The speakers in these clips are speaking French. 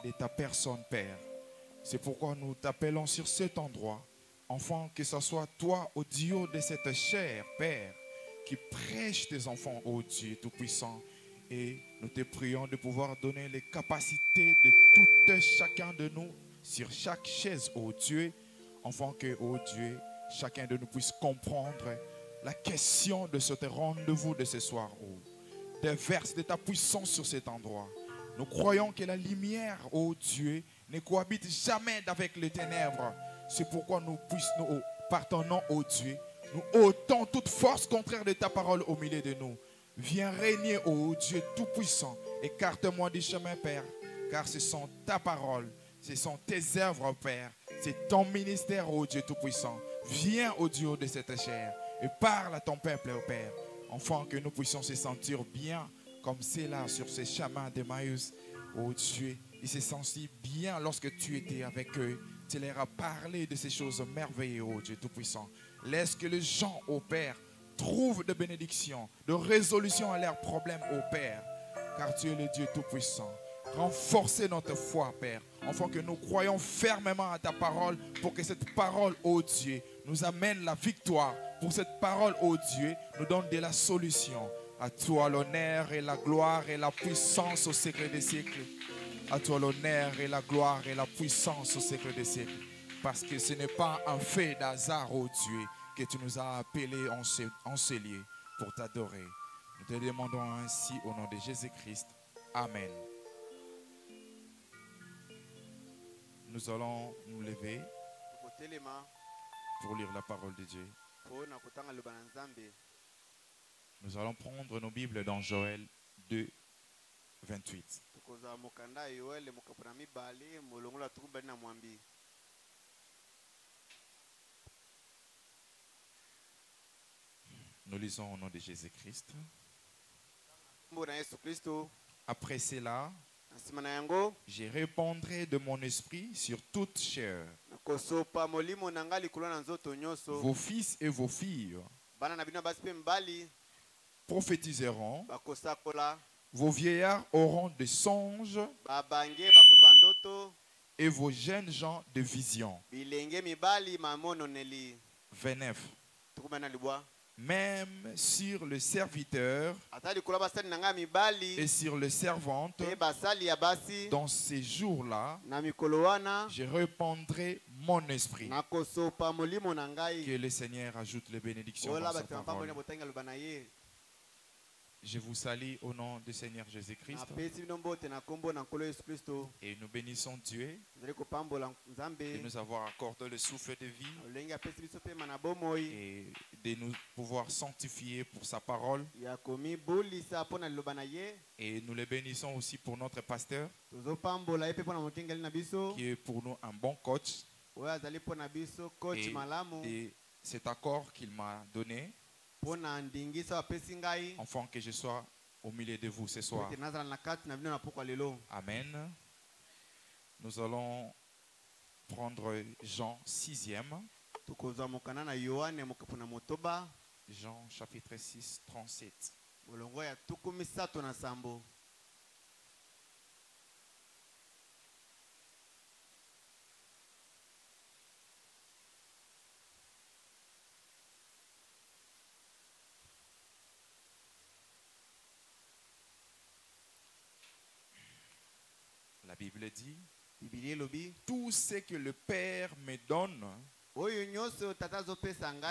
de ta personne, Père. C'est pourquoi nous t'appelons sur cet endroit, enfant, que ce soit toi, au Dieu de cette chair, Père, qui prêche tes enfants, ô Dieu Tout-Puissant. Et nous te prions de pouvoir donner les capacités de tout chacun de nous sur chaque chaise, ô Dieu, afin que, ô Dieu, chacun de nous puisse comprendre la question de ce rendez-vous de ce soir, ô. Déverse de ta puissance sur cet endroit. Nous croyons que la lumière, ô Dieu, ne cohabite jamais avec les ténèbres. C'est pourquoi nous partons, ô Dieu, nous ôtons toute force contraire de ta parole au milieu de nous. Viens régner, ô Dieu Tout-Puissant. Écarte-moi du chemin, Père, car ce sont ta parole, ce sont tes œuvres, Père. C'est ton ministère, ô Dieu Tout-Puissant. Viens, ô Dieu de cette chair, et parle à ton peuple, ô Père, afin que nous puissions se sentir bien, comme c'est là sur ces chemins d'Emmaüs, ô Dieu. Ils se sentent bien lorsque tu étais avec eux. Tu leur as parlé de ces choses merveilleuses, ô Dieu Tout-Puissant. Laisse que les gens, ô Père, trouvent de bénédictions, de résolution à leurs problèmes, ô Père, car tu es le Dieu Tout-Puissant. Renforcez notre foi, Père, afin que nous croyons fermement à ta parole, pour que cette parole, ô Dieu, nous amène la victoire. Pour cette parole, ô Dieu, nous donne de la solution. À toi l'honneur et la gloire et la puissance au siècle des siècles. À toi l'honneur et la gloire et la puissance au siècle des siècles. Parce que ce n'est pas un fait d'hasard, ô Dieu, que tu nous as appelés en ce lieu pour t'adorer. Nous te demandons ainsi au nom de Jésus-Christ. Amen. Nous allons nous lever pour lire la parole de Dieu. Nous allons prendre nos Bibles dans Joël 2, 28. Nous lisons au nom de Jésus-Christ. Après cela, je répandrai de mon esprit sur toute chair. Vos fils et vos filles prophétiseront. Vos vieillards auront des songes et vos jeunes gens des visions. 29. Même sur le serviteur et sur les servantes, dans ces jours-là, je répandrai mon esprit. Que le Seigneur ajoute les bénédictions dans sa parole. Je vous salue au nom du Seigneur Jésus-Christ. Et nous bénissons Dieu de nous avoir accordé le souffle de vie et de nous pouvoir sanctifier pour sa parole. Et nous le bénissons aussi pour notre pasteur, qui est pour nous un bon coach. Et cet accord qu'il m'a donné, afin que je sois au milieu de vous ce soir. Amen. Nous allons prendre Jean 6e. Jean chapitre 6, 37. La Bible dit, tout ce que le Père me donne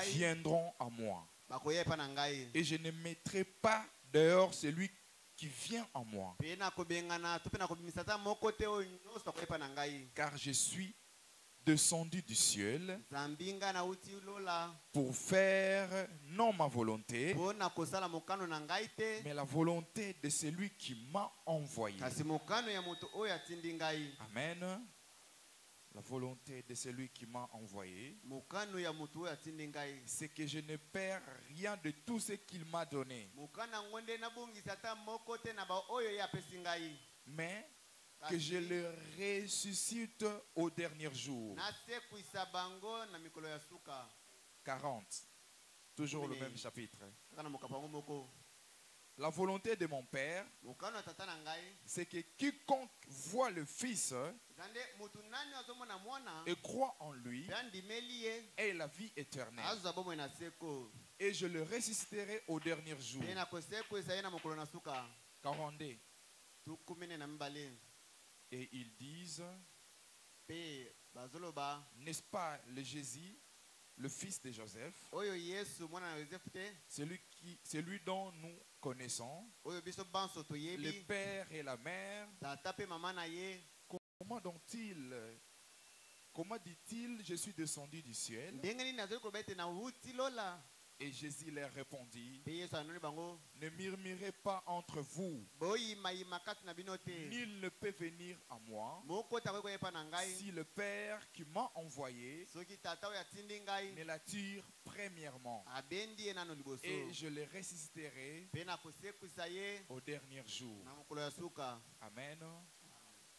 viendront à moi. Et je ne mettrai pas dehors celui qui vient à moi. Car je suis descendu du ciel pour faire non ma volonté, mais la volonté de celui qui m'a envoyé. Amen. La volonté de celui qui m'a envoyé, c'est que je ne perds rien de tout ce qu'il m'a donné, mais que je le ressuscite au dernier jour. 40. Toujours le même chapitre. La volonté de mon Père, mukano tata na ngai c'est que quiconque voit le Fils zande mutu nani azomona mwana et croit en lui yandimeli ye ait la vie éternelle. azwa bomoi na seko Et je le ressusciterai au dernier jour. pe na kosekwisa ye na mokolo na suka 42. tukumi na mibale. Et ils disent, Pe bazoloba n'est-ce pas le Jésus, le fils de Joseph, oyo Yesu mwana na Yosefu te celui dont nous connaissons oyo biso banso le toyebi père et la mère? tata pe mama na ye. Comment dit-il, je suis descendu du ciel? Ndenge nini azoli koloba ete na wuti lola? Et Jésus leur répondit, Pe Yesu anoni bango ne murmurez pas entre vous. boyimayima kati na bino te. Nul ne peut venir à moi Mokota koki koyepa na ngai si le Père qui m'a envoyé soki tata oyo atindi ngai ne l'attire premièrement. abendi ye nano liboso Et je le ressusciterai pe na kosekwisa ye au dernier jour. na mokolo ya suka. Amen.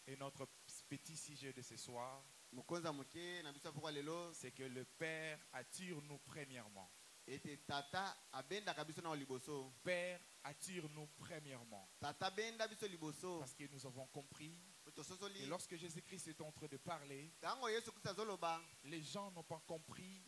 Et notre petit sujet de ce soir, Mokonza moke na biso pokwa lelo c'est que le Père attire-nous premièrement. ete tata abendaka biso na liboso. Père attire-nous premièrement. Tata benda biso liboso Parce que nous avons compris po que tososoli lorsque Jésus-Christ est en train de parler, tango Yesu Kristo azoloba les gens n'ont pas compris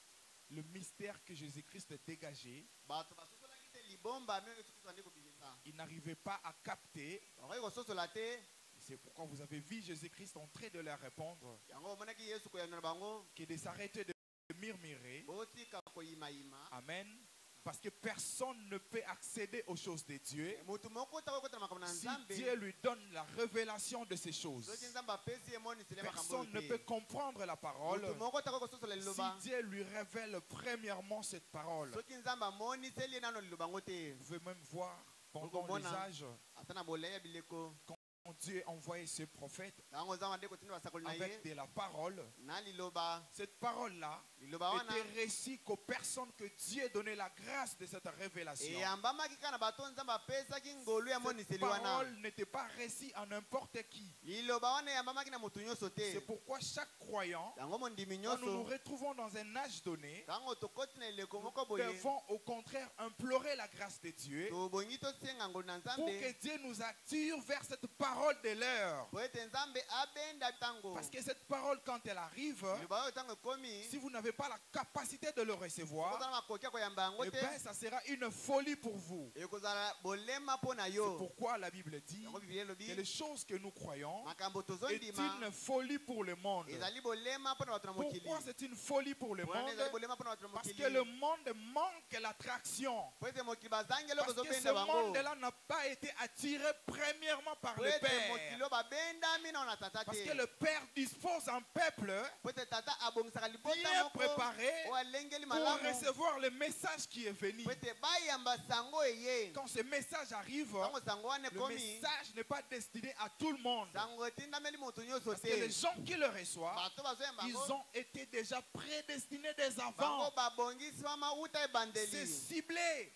le mystère que Jésus-Christ dégageait. bato basosolaki te libomba me Yesu Kristo andi kobimisa Ils n'arrivaient pas à capter. okoki kososola te. C'est pourquoi vous avez vu Jésus-Christ en train de leur répondre Yango omonaki Yesu koyanola bango que de s'arrêter de murmurer. botika koyimayima. Amen. Parce que personne ne peut accéder aux choses de Dieu Mutu moko otaka kokota makambo na si Nzambe Dieu lui donne la révélation de ces choses. soki Nzambe apesi ye moniseli makambo Personne ne oyo peut te. comprendre la parole Mutu moko otaka kososola si liloba Dieu lui révèle premièrement cette parole. soki Nzambe amoniseli ye nano liloba ngo te. Vous pouvez même voir pendant les Okomona. âges, Ata na boleyi ya bileko quand Dieu envoyait ce prophète yango Nzambe ande kotinda basakoli na avec ye de la parole, na liloba cette parole-là liloba wana était récit qu'aux personnes que Dieu donnait la grâce de cette révélation. eyambamaki kaka na bato Nzambe apesaki ngolu ya Cette moniseli wana. parole n'était pas récit à n'importe qui. Liloba wana eyambamaki na motu nyonso C'est te. pourquoi chaque croyant, Yango mondimi quand nous nous nyonso retrouvons dans un âge donné, tango tokoti na eleko moko nous boye devons au contraire implorer la grâce de Dieu tobongi tosenga ngolu na pour Nzambe que Dieu nous attire vers cette parole de l'heure. po ete Nzambe abenda tango. Parce que cette parole, quand elle arrive, Liloba oyo tango ekomi si vous n'avez pas la capacité de le recevoir, okozala makoki ya koyamba yango eh te bien, ça sera une folie pour vous. ekozala bolema mpo na C'est yo. pourquoi la Bible dit Yango Biblia que elobi les choses que nous croyons makambo est tozondima une folie pour le monde. ezali bolema mpo na bato na mokili. Pourquoi c'est une folie pour le Wana monde? ezali bolema mpo na bato na Parce mokili que le monde manque l'attraction. po ete mokili bazangi eloko Parce que ce ezobenda bango monde-là n'a pas été attiré premièrement par po le ete Père. mokili oyo babendami nao na tata Parce te que le Père dispose un peuple po ete tata abongisaka libota bien moko préparé oyo alengeli pour malamu recevoir le message qui est venu. po ete bayamba sango eye. Quand ce message arrive, Tango sango wana le ekomi message n'est pas destiné à tout le monde. sango etindameli moto nyonso Parce que les te. gens qui le reçoivent, Bato bazoyamba ils yango ont été déjà prédestinés des bango avant. babongisama uta C'est ebandeli. ciblé.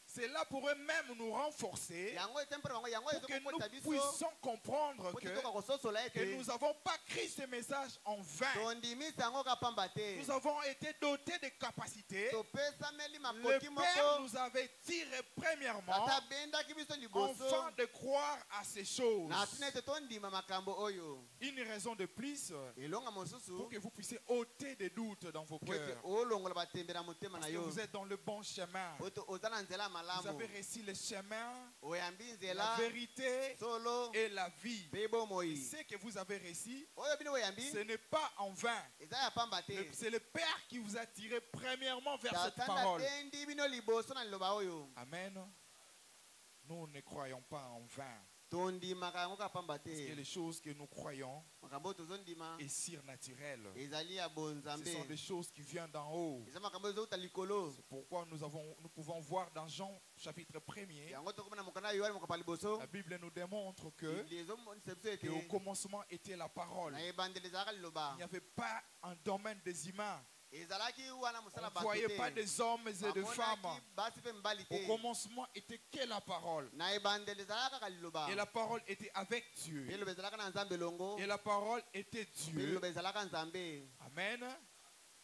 C'est là pour eux-mêmes nous renforcer Yango ete mpona bango yango pour que ezokokolisa nous biso puissions comprendre po que, tokoka kososola que ete nous n'avons pas créé ce message en vain. tondimisa yango kapamba te. Nous avons été dotés de capacités. topesameli Le makoki Père moko nous avait tiré premièrement tata abendaki biso liboso afin de croire à ces choses. na tina ete tondima makambo oyo. Une raison de plus elonga pour mosusu que vous puissiez ôter des doutes dans vos po ete cœurs. olongola batembe na motema Parce na que yo vous êtes dans le bon chemin. po ete oza na nzela ya Vous malamu avez réussi le chemin, oyambi la nzela vérité solo et la vie. mpe bomoi. Ce que vous avez réussi, oyo bino oyambi ce n'est pas en vain. eza ya pamba te. C'est le Père qui vous a tiré premièrement vers cette tata parole. natendi bino liboso na liloba oyo. Amen. Nous ne croyons pas en vain. tondimaka yango kapamba Parce que te. les choses que nous croyons makambo oyo tozondima est surnaturel. ezali ya Ce bonzambe. sont des choses qui viennent d'en haut. eza makambo ezouta likolo. C'est pourquoi nous pouvons voir dans Jean chapitre 1er, yango tokomona mokanda ya yohane mokopa liboso. la Bible nous démontre que, Biblia ezomonisa biso que au ete commencement était la parole. na ebandeli ezalaka liloba. Il n'y avait pas un domaine des humains. ezalaki wana On mosala ne bato voyait pas te. des hommes et de femmes. Bamonaki basi mpe mibali Au te. commencement était que la parole. na ebandeli ezalaka kaka liloba. Et la parole était avec Dieu. mpe liloba ezalaka na nzambe elongo. Et la parole était mpe Dieu. liloba ezalaka nzambe. Amen.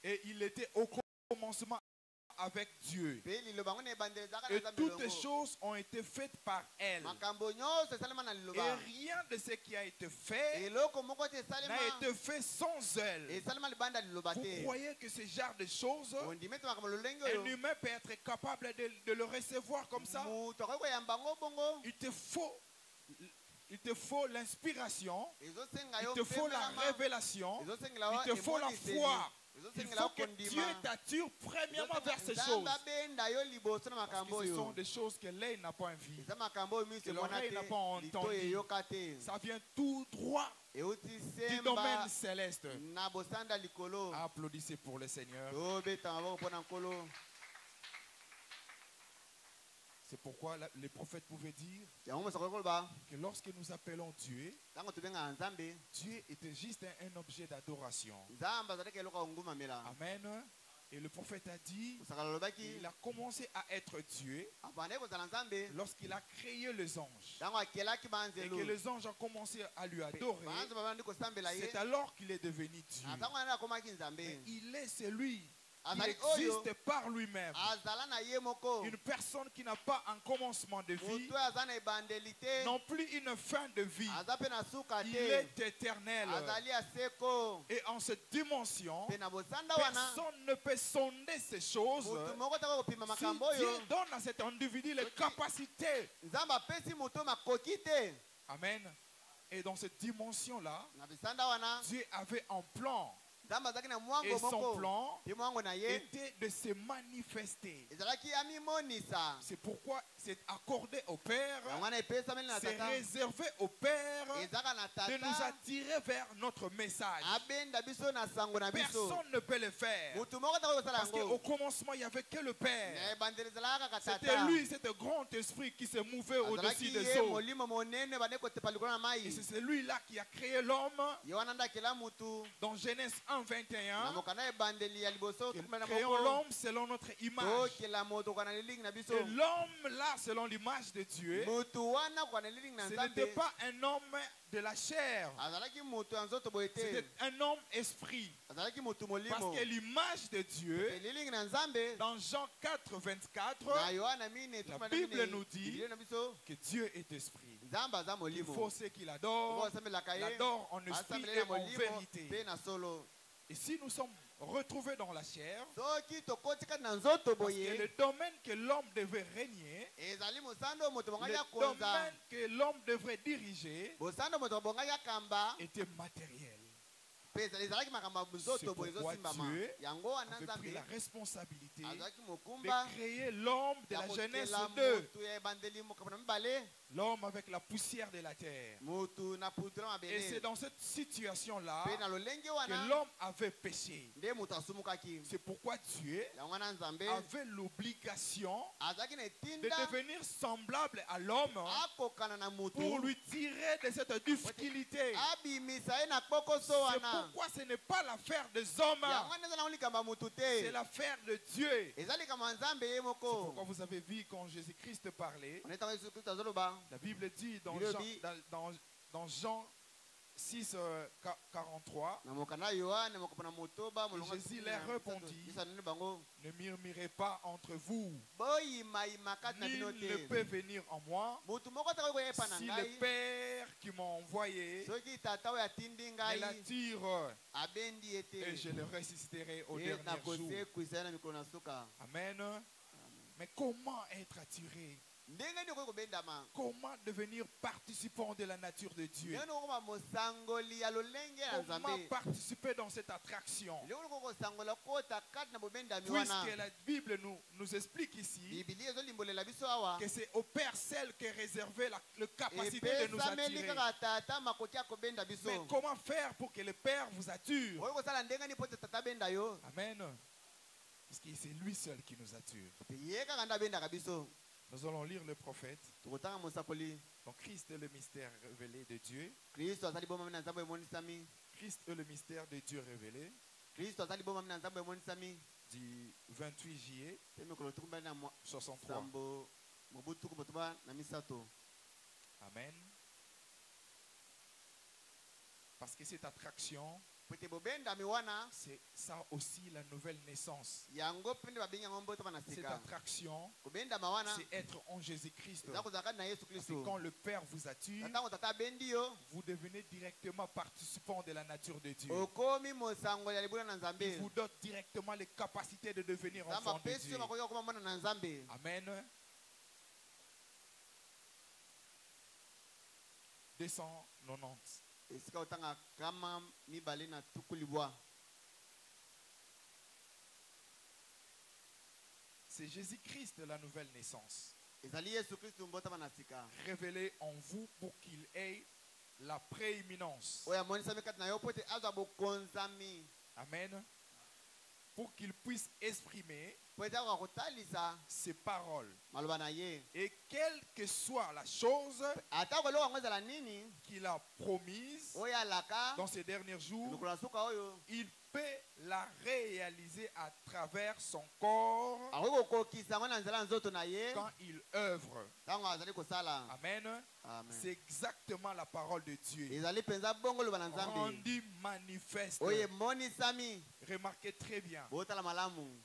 Et il était au commencement avec Dieu. Pe liloba ngo na ebandelezaka na Et nzambe toutes elongo. choses ont été faites par elle. Makambo nyonso esalema na Et liloba. rien de ce qui a été fait Eloko moko te esalema. n'a été fait sans elle. Esalema libanda liloba Vous te. croyez que ce genre de choses, Ondimi ete makambo lolenge un oyo. humain peut être capable de le recevoir comme ça? Mutu akoki koyamba ngo bongo. Il te faut l'inspiration, Ezosenga il yo te faut la pembelama. révélation, Ezosengela il te faut la emoniseli. foi. Il Ezosengela faut que kondima. Dieu t'attire premièrement vers ces choses. Nzambe abenda yo liboso na Parce makambo que ce sont oyo. des choses que l'œil n'a pas envie. Eza makambo oyo miso Que emona l'oreille n'a pas te, lito entendu. eyoka te. Ça vient tout droit Euti du domaine semba céleste. na bosanda likolo. Applaudissez pour le Seigneur. Tobeta maboko mpo na nkolo. C'est pourquoi les prophètes pouvaient dire Yango moto akoki koloba que lorsque nous appelons Dieu, ntango tobengaka nzambe, Dieu était juste un objet d'adoration. nzambe azalaki eloko ya kongumamela. Amen. Et le prophète a dit, Mosakala alobaki il a commencé à être Dieu abandaki kozala nzambe lorsqu'il a créé les anges. ntango akelaki Et banzelu. que les anges ont commencé à lui adorer. banzelu babandi kosambela ye. C'est alors qu'il est devenu Dieu. Na ntango wana akomaki nzambe. Mais il est celui qui Azali oyo existe par lui-même. azala na ye moko. Une personne qui n'a pas un commencement de vie, Moto oyo aza na ebandeli te. non plus une fin de vie. Aza mpe na suka Il te. est éternel. Azali ya seko. Et en cette dimension, Mpe na bosanda wana personne ne peut sonder ces choses. motu moko taka kopima Si makambo Dieu oyo. donne à cet individu les capacités. Nzambe apesi moto makoki te. Amen. Et dans cette dimension-là, Na bisanda wana Dieu avait un plan. nzambe azalaki na Et mwango son moko. plan Mpe mwango na ye était de se manifester. ezalaki amimonisa. C'est pourquoi c'est accordé au Père, yango wana epesameli na c'est tata. réservé au Père ezaka na de nous tata. attirer vers notre message. Abenda biso na sango na biso. Personne ne peut le faire. Motu moko taka kosala Parce qu'au yango. commencement, il n'y avait que le Na Père. ebandeli ezalaka kaka C'était tata. lui, c'était grand esprit qui se mouvait azalaki au-dessus des ye eaux. molimo monene bande kotepa likolo na Et mai. c'est celui-là qui a créé l'homme ye wana nde akela mutu. dans Genèse 1, Na 21. mokanda ebandeli ya liboso Que tukuma na créons moko. l'homme selon notre image. tokela moto kwa na lilingi na biso. Et l'homme là, selon l'image de Dieu, Mutu wana kwa na lilingi na ce nzambe. n'était pas un homme de la chair. azalaki mutu ya nzoto boye te. C'était un homme esprit. azalaki mutu Parce molimo. que l'image de Dieu, elilingi na nzambe. dans Jean 4, 24, na yohana mine tukuma na Bible mine. nous dit Biblia na biso. que Dieu est esprit. nzambe aza Il molimo. faut ceux qui l'adorent, osambelaka ye. l'adorent en esprit Asambela et na en molimo vérité. mpe na solo. Et si nous sommes retrouvés dans la chair, soki tokoti kati na nzoto parce que le boye. domaine que l'homme devait régner, ezali mosando moto bongaki le akonza. domaine que l'homme devrait diriger bosando moto bongaki akamba. était matériel. mpe ezalaki makambo ya nzoto boye pourquoi ezosimbama. Dieu yango wana avait pris la nzambe responsabilité azalaki de mokumba. créer l'homme de ya la Genèse kotela 2, motu ya ebandeli mokambo na mibale. l'homme avec la poussière de la terre. motu na putura Et c'est mabele. dans cette situation-là mpe na lolenge que wana l'homme avait péché. nde moto asumukaki. C'est pourquoi Dieu yango wana nzambe avait l'obligation azalaki na de etinda devenir semblable à l'homme akokana na pour motu lui tirer de cette difficulté. abimisa ye na kpokoso C'est wana. pourquoi ce n'est pas l'affaire des hommes, yango wana eza nango likambo ya motu c'est te. l'affaire de Dieu. eza likambo ya nzambe ye C'est moko. pourquoi vous avez vu quand Jésus-Christ parlait, onetaka yesu kristo azoloba. la Bible dit dans Bible Jean, dit- dans Jean 6, 43, na mokanda yohane mokopo na motoba molongo Jésus ya leur misato. répondit, Yesu alobeli bango ne murmurez pas entre vous. boyimayima kati na bino Nul ne peut te. venir en moi motu moko ataka koyepa na si le ngai. Père qui m'a envoyé soki tata oyo atindi me ngai l'attire abendi ye et je te. le ressusciterai au ye dernier jour. nakosekwisa ye na mikolo na suka. Amen. Mais comment être attiré? ndenge nini okoki kobendama. Comment devenir participant de la nature de Dieu? ndenge nini okokoma mosangoli ya lolenge ya Comment nzambe. participer dans cette attraction? lelo nini okokosangola kota kati na bobendami wana. Puisque la Bible nous explique ici biblia ezolimbolela biso awa. que c'est au Père seul qu'est réservé la capacité de nous epesameli attirer. kaka tata makoki ya kobenda biso. Mais comment faire pour que le Père vous attire? oyo kosala ndenge nini po te tata abenda yo. Amen. Parce que c'est lui seul qui nous attire. Pe ye kaka nde abendaka biso. Nous allons lire le prophète. tokotanga mosakoli. Donc Christ est le mystère révélé de Dieu. kristo azali bomami na nzambe emonisami. Christ est le mystère de Dieu révélé kristo azali bomami na nzambe emonisami. du 28 juillet te mikolo tukumbali na 63. sambo mobu tuku motoba na misato. Amen. Parce que cette attraction, pwete bobenda miwana c'est ça aussi la nouvelle naissance. yango pende babengi yango mboto bana Cette sika attraction, kobenda mawana c'est être en Jésus-Christ. eza kozalaka na Yesu Parce que Kristo quand le Père vous attire, ntango tata bendi yo vous devenez directement participant de la nature de Dieu. okomi mosango ya libula na Il Nzambe vous donne directement les capacités de devenir Nzambe enfant de apesi Dieu. yo makoki okoma mwana na Nzambe. Amen. 290. Esika otanga kama mibale na tuku libwa. C'est Jésus-Christ la nouvelle naissance, Ezali Yesu Kristo mbota bana sika révélé en vous pour qu'il ait la prééminence. oyo amonisami kati na yo po ete azwa bokonzami Amen. Pour qu'il puisse exprimer po ete akoka kotalisa ses paroles. maloba na ye Et quelle que soit la chose ata koloko yango ezala nini qu'il a promise oyo alaka dans ces derniers jours, mikolo na suka oyo il peut la réaliser à travers son corps akoki kokokisa yango na nzela ya nzoto na ye quand il œuvre. ntango azali kosala. Amen. Amen. C'est exactement la parole de Dieu. ezali mpenza bongo loba na Nzambe Rendu manifeste. oyo emonisami Remarquez très bien. botala malamu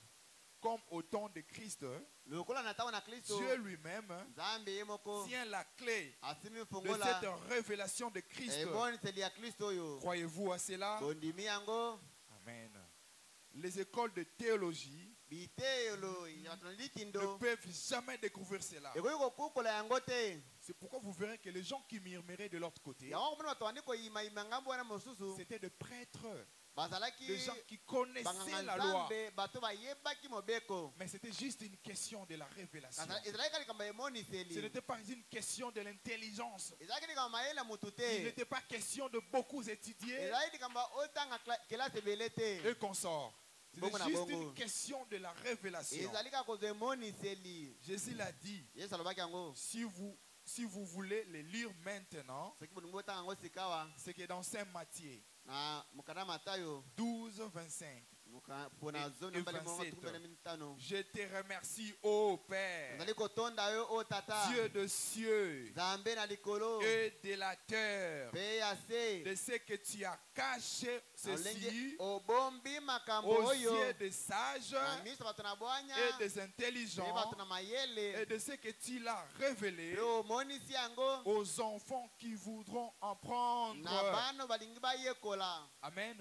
Comme au temps de Christ, lokola na ntango na Kristo Dieu lui-même Nzambe ye moko tient la clé asimi de fungola cette révélation de Christ. eboniseli ya Kristo oyo Croyez-vous à cela? bondimi yango. Amen. Les écoles de théologie biteyelo ya bato na ne likindo peuvent jamais découvrir cela. ekoki kokukola yango te C'est pourquoi vous verrez que les gens qui murmuraient de l'autre côté, yango komona bato bandi koyimayima ngambo wana mosusu c'était des prêtres, bazalaki des gens qui connaissaient banganga la loi. Nzambe bato bayebaki mobeko Mais c'était juste une question de la révélation. ezalaki kaka likambo ya Ce emoniseli n'était pas une question de l'intelligence. ezalaki likambo mayele ya motu Il te n'était pas question de beaucoup étudier ezalaki likambo otanga kelasi ebele te et qu'on sort. C'était Bongo na juste bongo. une question de la révélation. ezali kaka kozwa emoniseli Jésus l'a dit, yesu alobaki yango si vous voulez les lire maintenant, soki bolingi botanga yango sikawa c'est que dans Saint Matthieu na mokanda matayo 12, 25, mpona zomi na mbali mongo 27. tuku mbele mitano je te remercie, ô Père, nazali kotonda yo o tata Dieu de cieux nzambe na likolo et de la terre, mpe ya se de ce que tu as caché olenge ceci obombi makambo aux oyo yeux des sages na miso ya bato na bwanya et des mpe intelligents bato na et mayele de ce que tu l'as révélé mpe omonisi yango aux enfants qui voudront en prendre. na bano balingi bayekola. Amen.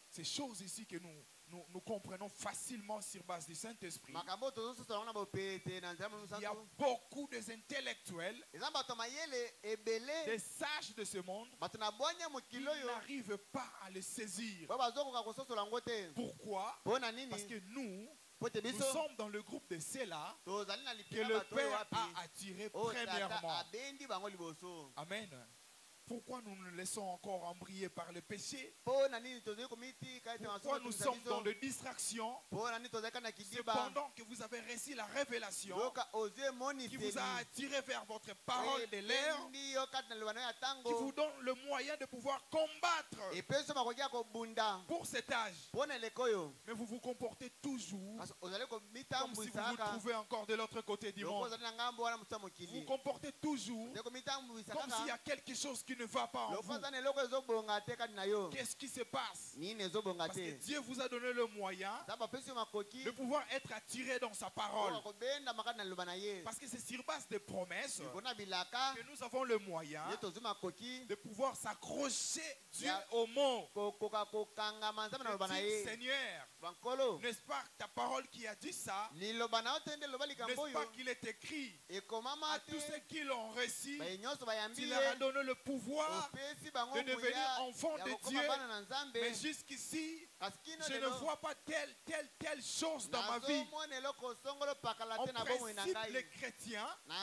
Ces choses ici que nous comprenons facilement sur base du Saint-Esprit. makambo tozososola yango na bopete na nzela Il y a mosantu beaucoup d'intellectuels, eza bato ya mayele ebele des sages de ce monde, bato na bwanya qui mokili oyo n'arrivent pas à le saisir. po bazokoka kososola yango te Pourquoi? mpo na Parce nini que nous po ete nous biso sommes dans le groupe de ceux-là tozali na que lipina le bato oyo Père wapi a attiré oyo tata premièrement. abendi bango liboso. Amen. Pourquoi nous nous laissons encore embrayer par le péché? mpo na nini tozali komitika ete Pourquoi nous sommes dans des distractions mpo na nini tozali kaka na kidiba cependant que vous avez reçu la révélation yoka ozwi qui vous emoniseli a attiré vers votre parole de l'air, ebendi yo kati na liloba na yo ya qui vous ntango donne le moyen de pouvoir combattre epesi yo makoki ya kobunda pour cet âge. mpo na eleko oyo Mais vous vous comportez toujours kasi ozali comme si komitambwisa vous vous kaka trouvez encore de l'autre côté du loko monde. ozali na ngambo wana motu ya Vous mokili vous comportez toujours ozali komitambwisa comme s'il y kaka a quelque chose qui ne va pas en loko vous. aza na eloko ezobonga te kati na yo Qu'est-ce qui se passe? nini ezobonga Parce que te Dieu vous a donné le moyen nzambe apesi yo makoki de pouvoir être attiré dans sa parole. oka kobendama kati na liloba na ye Parce que c'est sur base des promesses mpona bilaka que nous avons le moyen ye tozwi makoki de pouvoir s'accrocher Dieu Yeah. au mot. kokoka kokangama nzambe na liloba na Dire, ye Seigneur, bankolo n'est-ce pas ta parole qui a dit ça? liloba na yo te nde liloba likambo N'est-ce pas oyo qu'il est écrit ekomama à te tous ceux qui l'ont reçu, baye nyonso bayambi tu ye leur as donné le pouvoir opesi bango de devenir nguya enfant ya de kokoma Dieu. bana na nzambe Mais jusqu'ici, kasi kino je ne lelo vois pas telle chose dans ma vie. nazomona eloko songolo pakala En te na bomoi na principe, les ngai chrétiens, na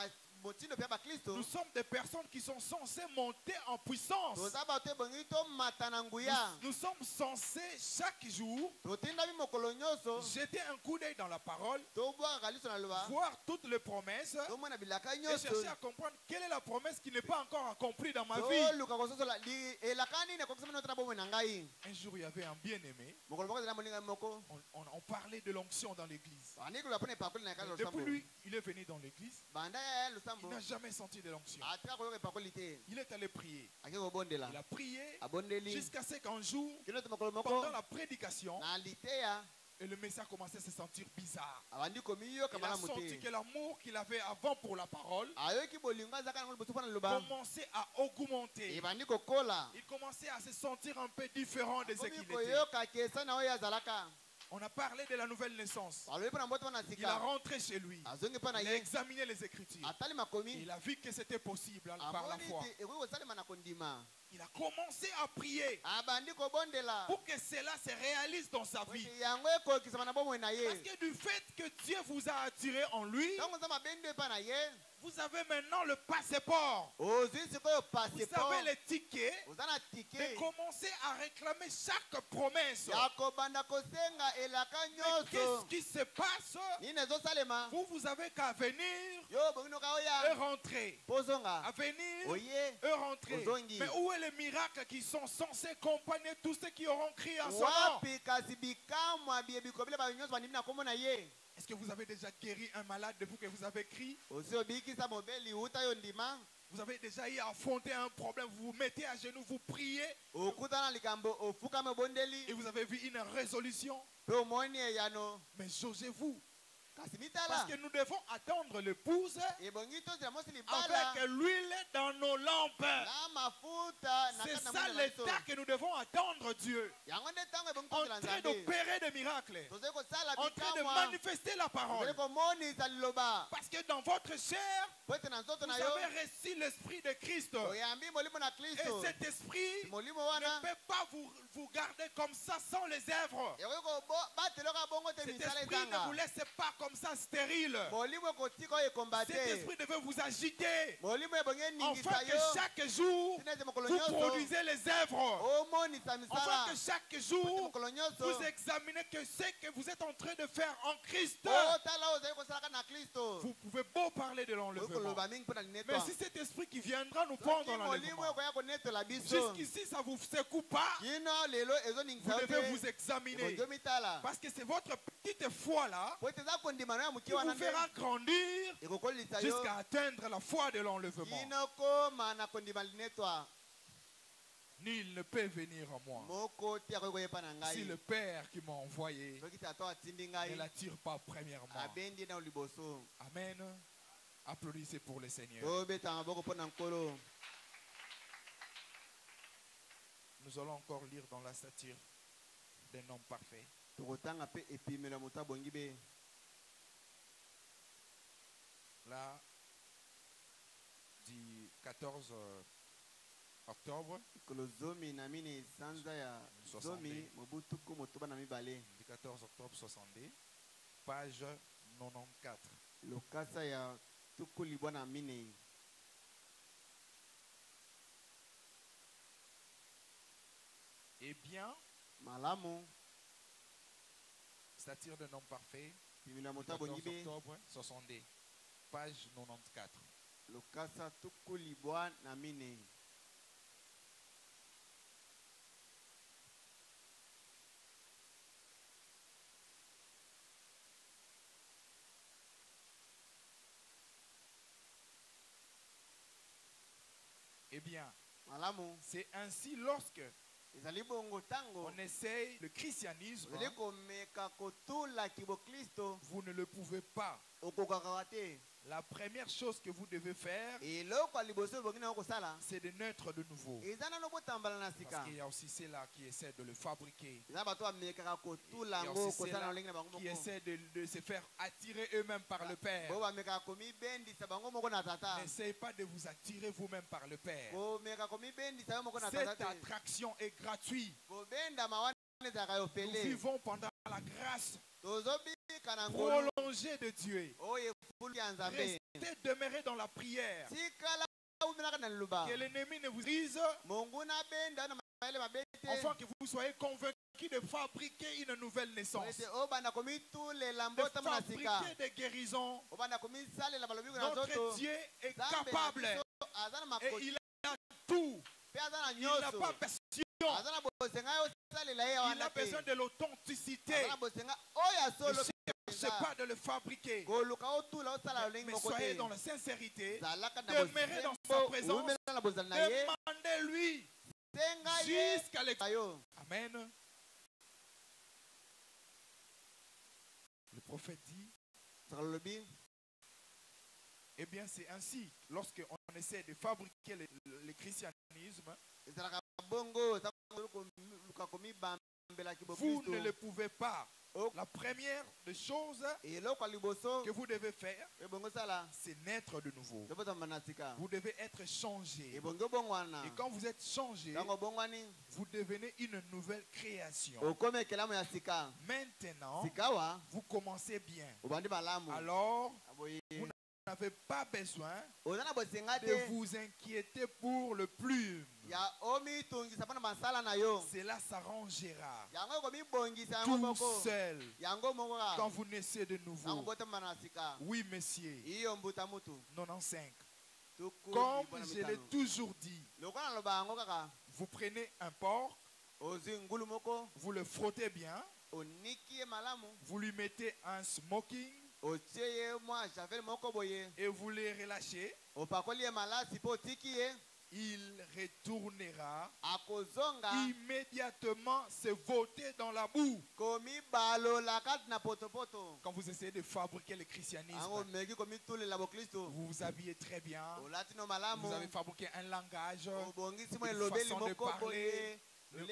motindo mpe ya baklisto nous sommes des personnes qui sont censées monter en puissance. toza bato ebongi tomata na nguya Nous sommes censés chaque jour totindami mokolo nyonso jeter un coup d'œil dans la parole, tobwakaka liso na loba voir toutes les promesses tomona bilaka et chercher nyonso à comprendre quelle est la promesse qui n'est pas encore accomplie dans ma vie. toluka kososola elaka nini ekokisami nota na bomoi na ngai Un jour, il y avait un bien-aimé. mokolo moko ezala moninga moko On parlait de l'onction dans l'église. bandikoloba mpona epakoli na ekali Depuis losambo lui, il est venu dans l'église. banda ya losambo Il n'a jamais senti de l'onction. Il est allé prier. Il a prié jusqu'à ce qu'un jour, pendant la prédication, et le message commençait à se sentir bizarre. Il a senti que l'amour qu'il avait avant pour la parole commençait à augmenter. Il commençait à se sentir un peu différent de ce qu'il était. On a parlé de la nouvelle naissance. Il a rentré chez lui. Il a examiné les Écritures. Il a vu que c'était possible par la foi. Il a commencé à prier pour que cela se réalise dans sa vie. Parce que du fait que Dieu vous a attiré en lui, vous avez maintenant le passeport. Vous avez le ticket de commencer à réclamer chaque promesse. Mais qu'est-ce qui se passe? Vous avez qu'à venir et rentrer. À venir et rentrer. Mais où est les miracles qui sont censés accompagner tous ceux qui auront crié en son nom? Est-ce que vous avez déjà guéri un malade depuis que vous avez crié? Vous avez déjà eu à affronter un problème, vous vous mettez à genoux, vous priez et vous avez vu une résolution? Mais jugez-vous. Parce que nous devons attendre l'épouse avec l'huile dans nos lampes. C'est ça l'état que nous devons attendre Dieu. En train d'opérer des miracles. En train de manifester la parole. Parce que dans votre chair, vous avez reçu l'esprit de Christ. Et cet esprit ne peut pas vous garder comme ça sans les œuvres. Cet esprit ne vous laisse pas comme ça stérile. Cet esprit devait vous agiter. Afin que chaque jour, vous produisez les œuvres. Afin que chaque jour, vous examinez que ce que vous êtes en train de faire en Christ. Vous pouvez beau parler de l'enlèvement. Mais si cet esprit qui viendra nous prendre dans l'enlèvement, jusqu'ici ça vous secoue pas, vous devez vous examiner. Parce que c'est votre petite foi là qui vous fera grandir jusqu'à atteindre la foi de l'enlèvement. Nul ne peut venir à moi si le Père qui m'a envoyé ne l'attire pas premièrement. Amen. Applaudissez pour le Seigneur. Nous allons encore lire dans la satire d'un homme parfait. Là, du 14 octobre 62, page 94. Eh bien, satire d'un homme parfait, 14 octobre 62, page 94. Eh bien, c'est ainsi lorsque on essaye le christianisme, vous ne le pouvez pas. La première chose que vous devez faire, c'est de naître de nouveau. Parce qu'il y a aussi ceux-là qui essaient de le fabriquer. Il y a aussi ceux-là qui essaient de se faire attirer eux-mêmes par le Père. N'essayez pas de vous attirer vous-même par le Père. Cette attraction est gratuite. Nous vivons pendant la grâce prolongée de Dieu. Restez demeurés dans la prière. Que l'ennemi ne vous dise, afin que vous soyez convaincus de fabriquer une nouvelle naissance, de fabriquer des guérisons. Notre Dieu est capable et il a tout. Il n'a pas besoin Il a besoin de l'authenticité. Ne cherchez pas de le fabriquer. Mais soyez dans la sincérité. Demeurez dans sa présence. Demandez-lui jusqu'à l'expérience. Amen. Le prophète dit, eh bien c'est ainsi, lorsqu'on essaie de fabriquer le christianisme, vous ne le pouvez pas. La première des choses que vous devez faire, c'est naître de nouveau. Vous devez être changé. Et quand vous êtes changé, vous devenez une nouvelle création. Maintenant, vous commencez bien. Alors, vous n'avez pas besoin de vous inquiéter pour le plume. Cela s'arrangera tout seul quand vous naissez de nouveau. Oui, messieurs. 95. Comme je l'ai toujours dit, vous prenez un porc, vous le frottez bien, vous lui mettez un smoking et vous les relâchez. Il retournera immédiatement se voter dans la boue. Quand vous essayez de fabriquer le christianisme, vous vous habillez très bien, vous avez fabriqué un langage, une façon de parler. Ne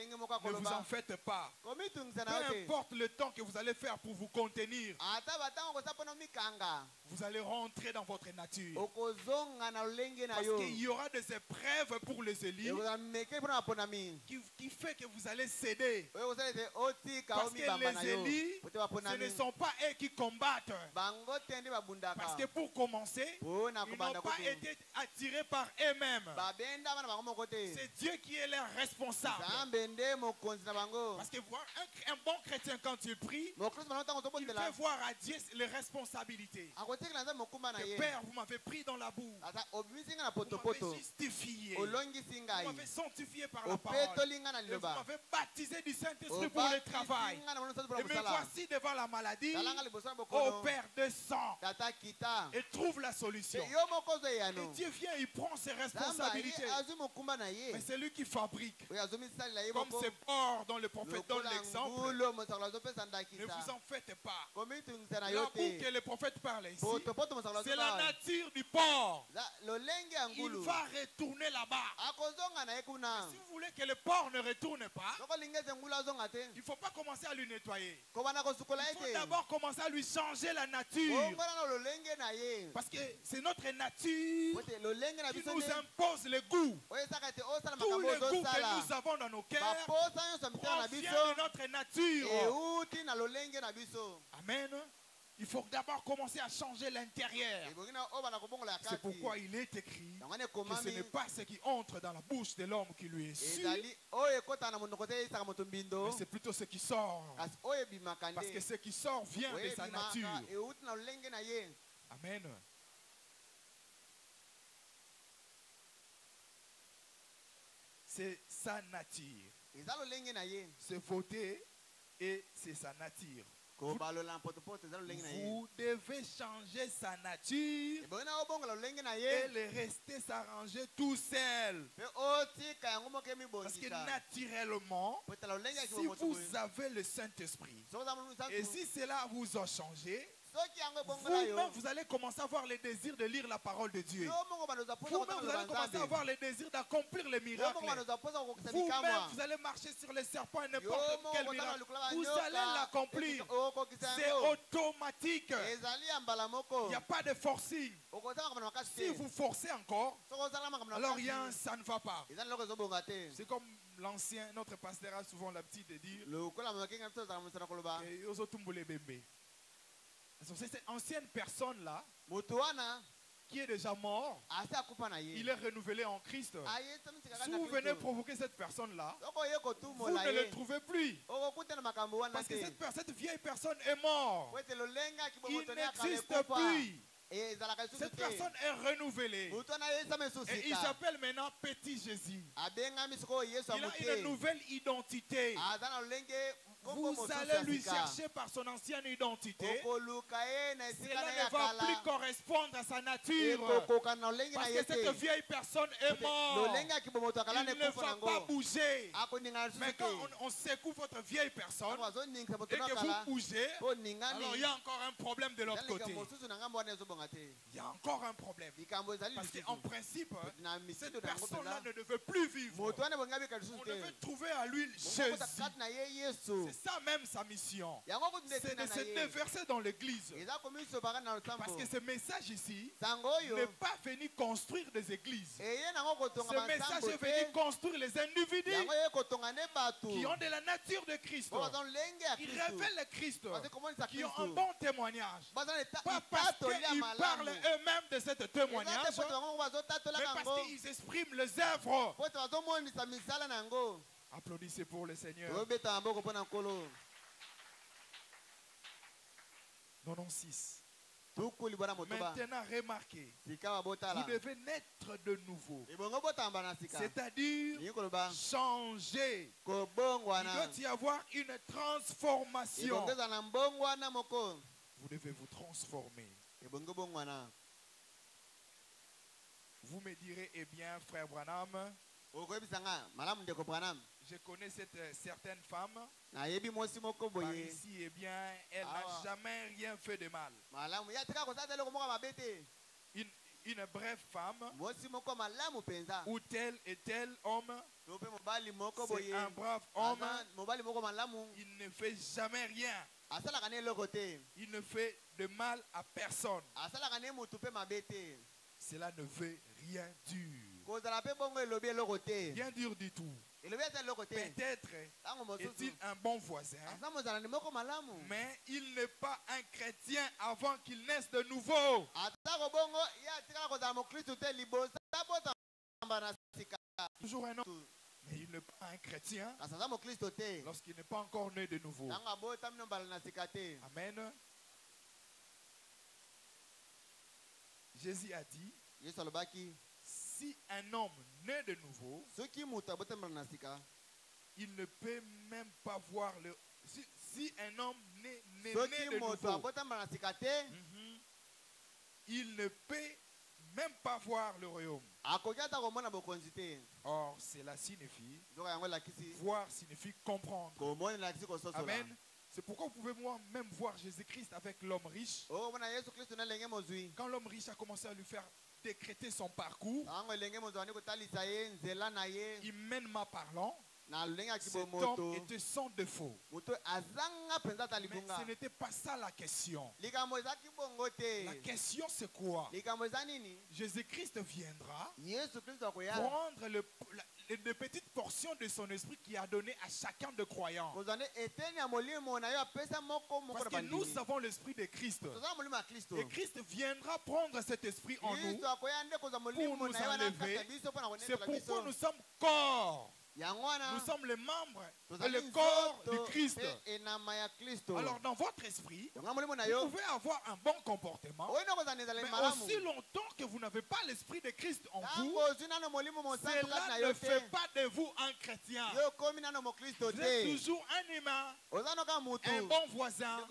vous en faites pas. Peu importe le temps que vous allez faire pour vous contenir, vous allez rentrer dans votre nature. Parce qu'il y aura des épreuves pour les élus qui fait que vous allez céder. Parce que les élus, ce ne sont pas eux qui combattent. Parce que pour commencer, ils n'ont pas été attirés par eux-mêmes. C'est Dieu qui est leur responsable. Parce que voir un bon chrétien quand il prie, il fait voir à Dieu les responsabilités. Que Père, vous m'avez pris dans la boue. Vous m'avez justifié. Vous m'avez sanctifié par la parole. Et vous m'avez baptisé du Saint-Esprit pour le travail. Et me voici devant la maladie. Oh Père, descends et trouve la solution. Et Dieu vient, il prend ses responsabilités. Mais c'est lui qui fabrique. Comme ce porc dont le prophète donne l'exemple, ne vous en faites pas. La boue que le prophète parle ici, c'est la nature du porc. Il va retourner là-bas. Si vous voulez que le porc ne retourne pas, il ne faut pas commencer à lui nettoyer. Il faut d'abord commencer à lui changer la nature. Parce que c'est notre nature qui nous impose le goût. Tout le goût que nous avons dans nos cœurs provient de notre nature. Amen. Il faut d'abord commencer à changer l'intérieur. C'est pourquoi il est écrit que ce n'est pas ce qui entre dans la bouche de l'homme qui lui est su, mais c'est plutôt ce qui sort. Parce que ce qui sort vient de sa nature. Amen. C'est sa nature. C'est voter et c'est sa nature. Vous devez changer sa nature et le rester s'arranger tout seul. Parce que naturellement, si vous avez le Saint-Esprit et si cela vous a changé, vous-même, vous allez commencer à avoir le désir de lire la parole de Dieu. Vous-même, vous allez commencer à avoir le désir d'accomplir les miracles. Vous-même, vous allez marcher sur les serpents et n'importe quel miracle. Vous allez l'accomplir. C'est automatique. Il n'y a pas de forcing. Si vous forcez encore, alors ça ne va pas. C'est comme l'ancien, notre pasteur a souvent l'habitude de dire cette ancienne personne-là, qui est déjà mort, il est renouvelé en Christ. Si vous venez provoquer cette personne-là, vous ne le trouvez plus. Parce que cette vieille personne est morte. Il n'existe plus. Cette personne est renouvelée. Et il s'appelle maintenant Petit Jésus. Il a une nouvelle identité. Vous allez lui chercher par son ancienne identité. Cela ne va plus correspondre à sa nature. Parce que cette vieille personne est morte. Il ne va pas bouger. Mais quand on secoue votre vieille personne et que vous bougez, alors il y a encore un problème de l'autre côté. Il y a encore un problème. Parce qu'en principe, cette personne-là ne devait plus vivre. On devait trouver à lui Jésus. C'est ça même sa mission. C'est de se déverser dans l'église. Parce que ce message ici n'est pas venu construire des églises. Ce message est venu construire les individus qui ont de la nature de Christ. Ils révèlent le Christ. Qui ont un bon témoignage. Pas parce qu'ils parlent eux-mêmes de ce témoignage, mais parce qu'ils expriment les œuvres. Applaudissez pour le Seigneur. 96. Maintenant, remarquez, vous devez naître de nouveau. C'est-à-dire changer. Il doit y avoir une transformation. Vous devez vous transformer. Vous me direz, eh bien, frère Branham, je connais cette certaine femme. Par ici, eh bien, elle n'a jamais rien fait de mal. Une brève femme, ou tel et tel homme, c'est un brave homme, il ne fait jamais rien. Il ne fait de mal à personne. Cela ne veut rien dire. Rien dire du tout. Peut-être est-il un bon voisin, mais il n'est pas un chrétien avant qu'il naisse de nouveau. Toujours un homme, mais il n'est pas un chrétien lorsqu'il n'est pas encore né de nouveau. Amen. Jésus a dit, si un homme naît de nouveau, il ne peut même pas voir le... Si un homme naît de nouveau, il ne peut même pas voir le royaume. Or, cela signifie, voir signifie comprendre. Amen. C'est pourquoi vous pouvez même voir Jésus-Christ avec l'homme riche. Quand l'homme riche a commencé à lui faire décréter son parcours, humainement parlant, cet homme était sans défaut. Mais ce n'était pas ça la question. La question c'est quoi? Jésus-Christ viendra prendre les petites portions de son esprit qu'il a donné à chacun de croyants. Parce que nous avons l'esprit de Christ. Et Christ viendra prendre cet esprit en nous pour nous enlever. C'est pourquoi nous sommes corps. Nous sommes les membres et le corps du Christ. Alors dans votre esprit, vous pouvez avoir un bon comportement, mais aussi longtemps que vous n'avez pas l'esprit de Christ en vous, cela ne fait pas de vous un chrétien. Vous êtes toujours un humain, un bon voisin,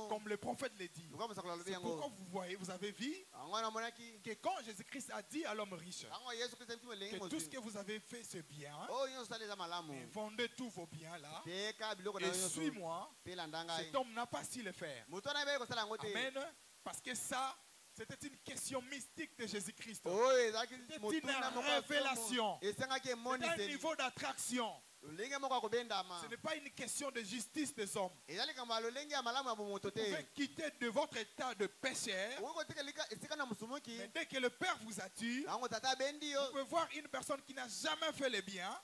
comme le prophète l'a dit. C'est pourquoi vous voyez, vous avez vu que quand Jésus-Christ a dit à l'homme riche que tout ce que vous avez fait c'est bien, mais vendez tous vos biens là et suis-moi, cet homme n'a pas su le faire. Amen. Parce que ça, c'était une question mystique de Jésus-Christ. C'était une révélation. C'était un niveau d'attraction. Ce n'est pas une question de justice des hommes. Vous pouvez quitter de votre état de pécheur, mais dès que le Père vous attire, vous pouvez voir une personne qui n'a jamais fait le bien,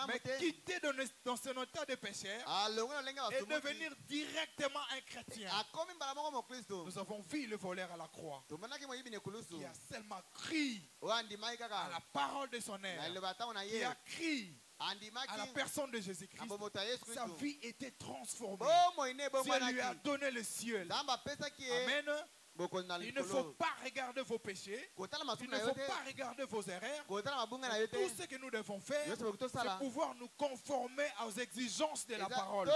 mais quitter dans son état de pécheur et devenir directement un chrétien. Nous avons vu le voleur à la croix qui a seulement crié à la parole de son ère, qui a crié à la personne de Jésus-Christ. Sa vie était transformée. Dieu lui a donné le ciel. Amen. Il ne faut pas regarder vos péchés. Il ne faut pas regarder vos erreurs. Tout ce que nous devons faire, c'est pouvoir nous conformer aux exigences de la parole.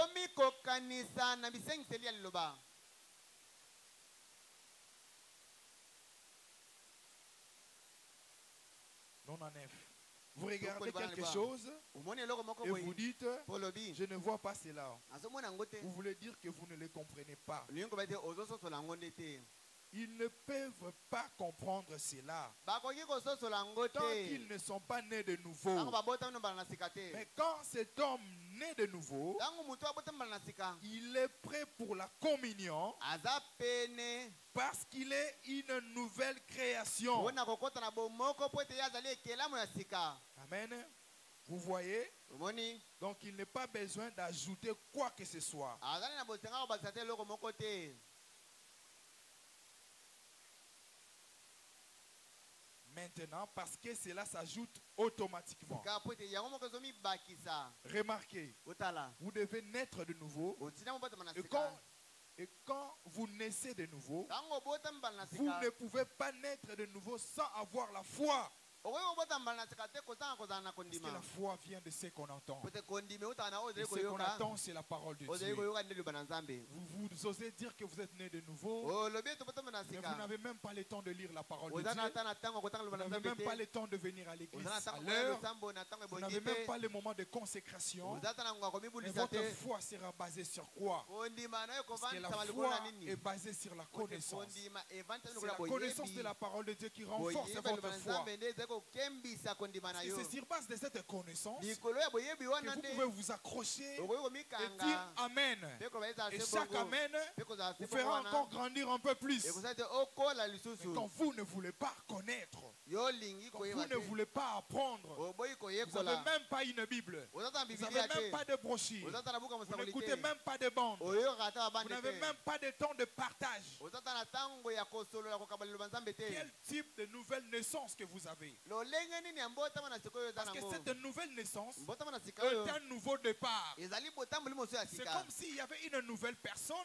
Non, en neuf. Vous regardez quelque chose et vous dites, je ne vois pas cela. Vous voulez dire que vous ne le comprenez pas. Ils ne peuvent pas comprendre cela tant qu'ils ne sont pas nés de nouveau. Mais quand cet homme naît de nouveau, il est prêt pour la communion parce qu'il est une nouvelle création. Amen. Vous voyez? Donc il n'est pas besoin d'ajouter quoi que ce soit. Maintenant, parce que cela s'ajoute automatiquement. Remarquez, vous devez naître de nouveau. Et quand vous naissez de nouveau, vous ne pouvez pas naître de nouveau sans avoir la foi. Parce que la foi vient de ce qu'on entend. Et ce qu'on attend, c'est la parole de Dieu. Vous osez dire que vous êtes né de nouveau, mais vous n'avez même pas le temps de lire la parole de Dieu. Vous n'avez même pas le temps de venir à l'église à l'heure. Vous n'avez même pas le moment de consécration. Mais votre foi sera basée sur quoi? Parce que la foi est basée sur la connaissance. C'est la connaissance de la parole de Dieu qui renforce votre foi. Et c'est sur base de cette connaissance que vous pouvez vous accrocher et dire Amen. Et chaque Amen vous fera encore grandir un peu plus. Mais quand vous ne voulez pas connaître, quand vous ne voulez pas apprendre, vous n'avez même pas une Bible, vous n'avez même pas de brochure, vous n'écoutez même pas de bande, vous n'avez même pas de temps de partage. Quel type de nouvelle naissance que vous avez? Parce que cette nouvelle naissance est un nouveau départ. C'est comme s'il y avait une nouvelle personne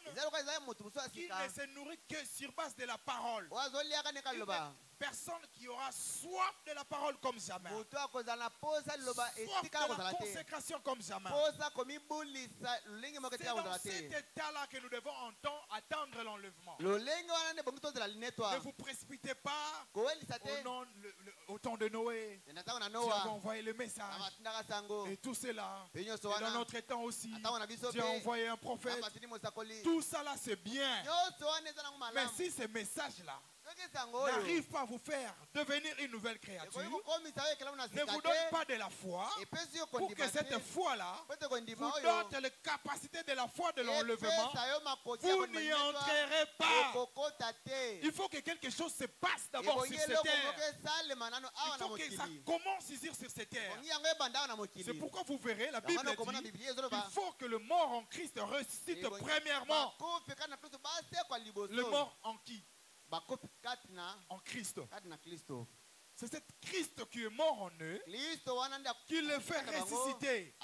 qui ne se nourrit que sur base de la parole. Une personne qui aura soif de la parole comme jamais. Soif de la consécration comme jamais. C'est dans cet état-là que nous devons attendre l'enlèvement. Ne vous précipitez pas au temps de Noé. Dieu a envoyé le message. Et tout cela. Et dans notre temps aussi, Dieu a envoyé un prophète. Tout ça là c'est bien. Mais si ces messages-là n'arrive pas à vous faire devenir une nouvelle créature, ne vous donne pas de la foi, pour que cette foi-là vous donne les capacités de la foi de l'enlèvement, vous n'y entrerez pas. Il faut que quelque chose se passe d'abord sur cette terre. Il faut que ça commence ici sur cette terre. C'est pourquoi vous verrez, la Bible dit, il faut que le mort en Christ ressuscite premièrement. Le mort en qui? En Christ. C'est cet Christ qui est mort en eux qui le fait ressusciter.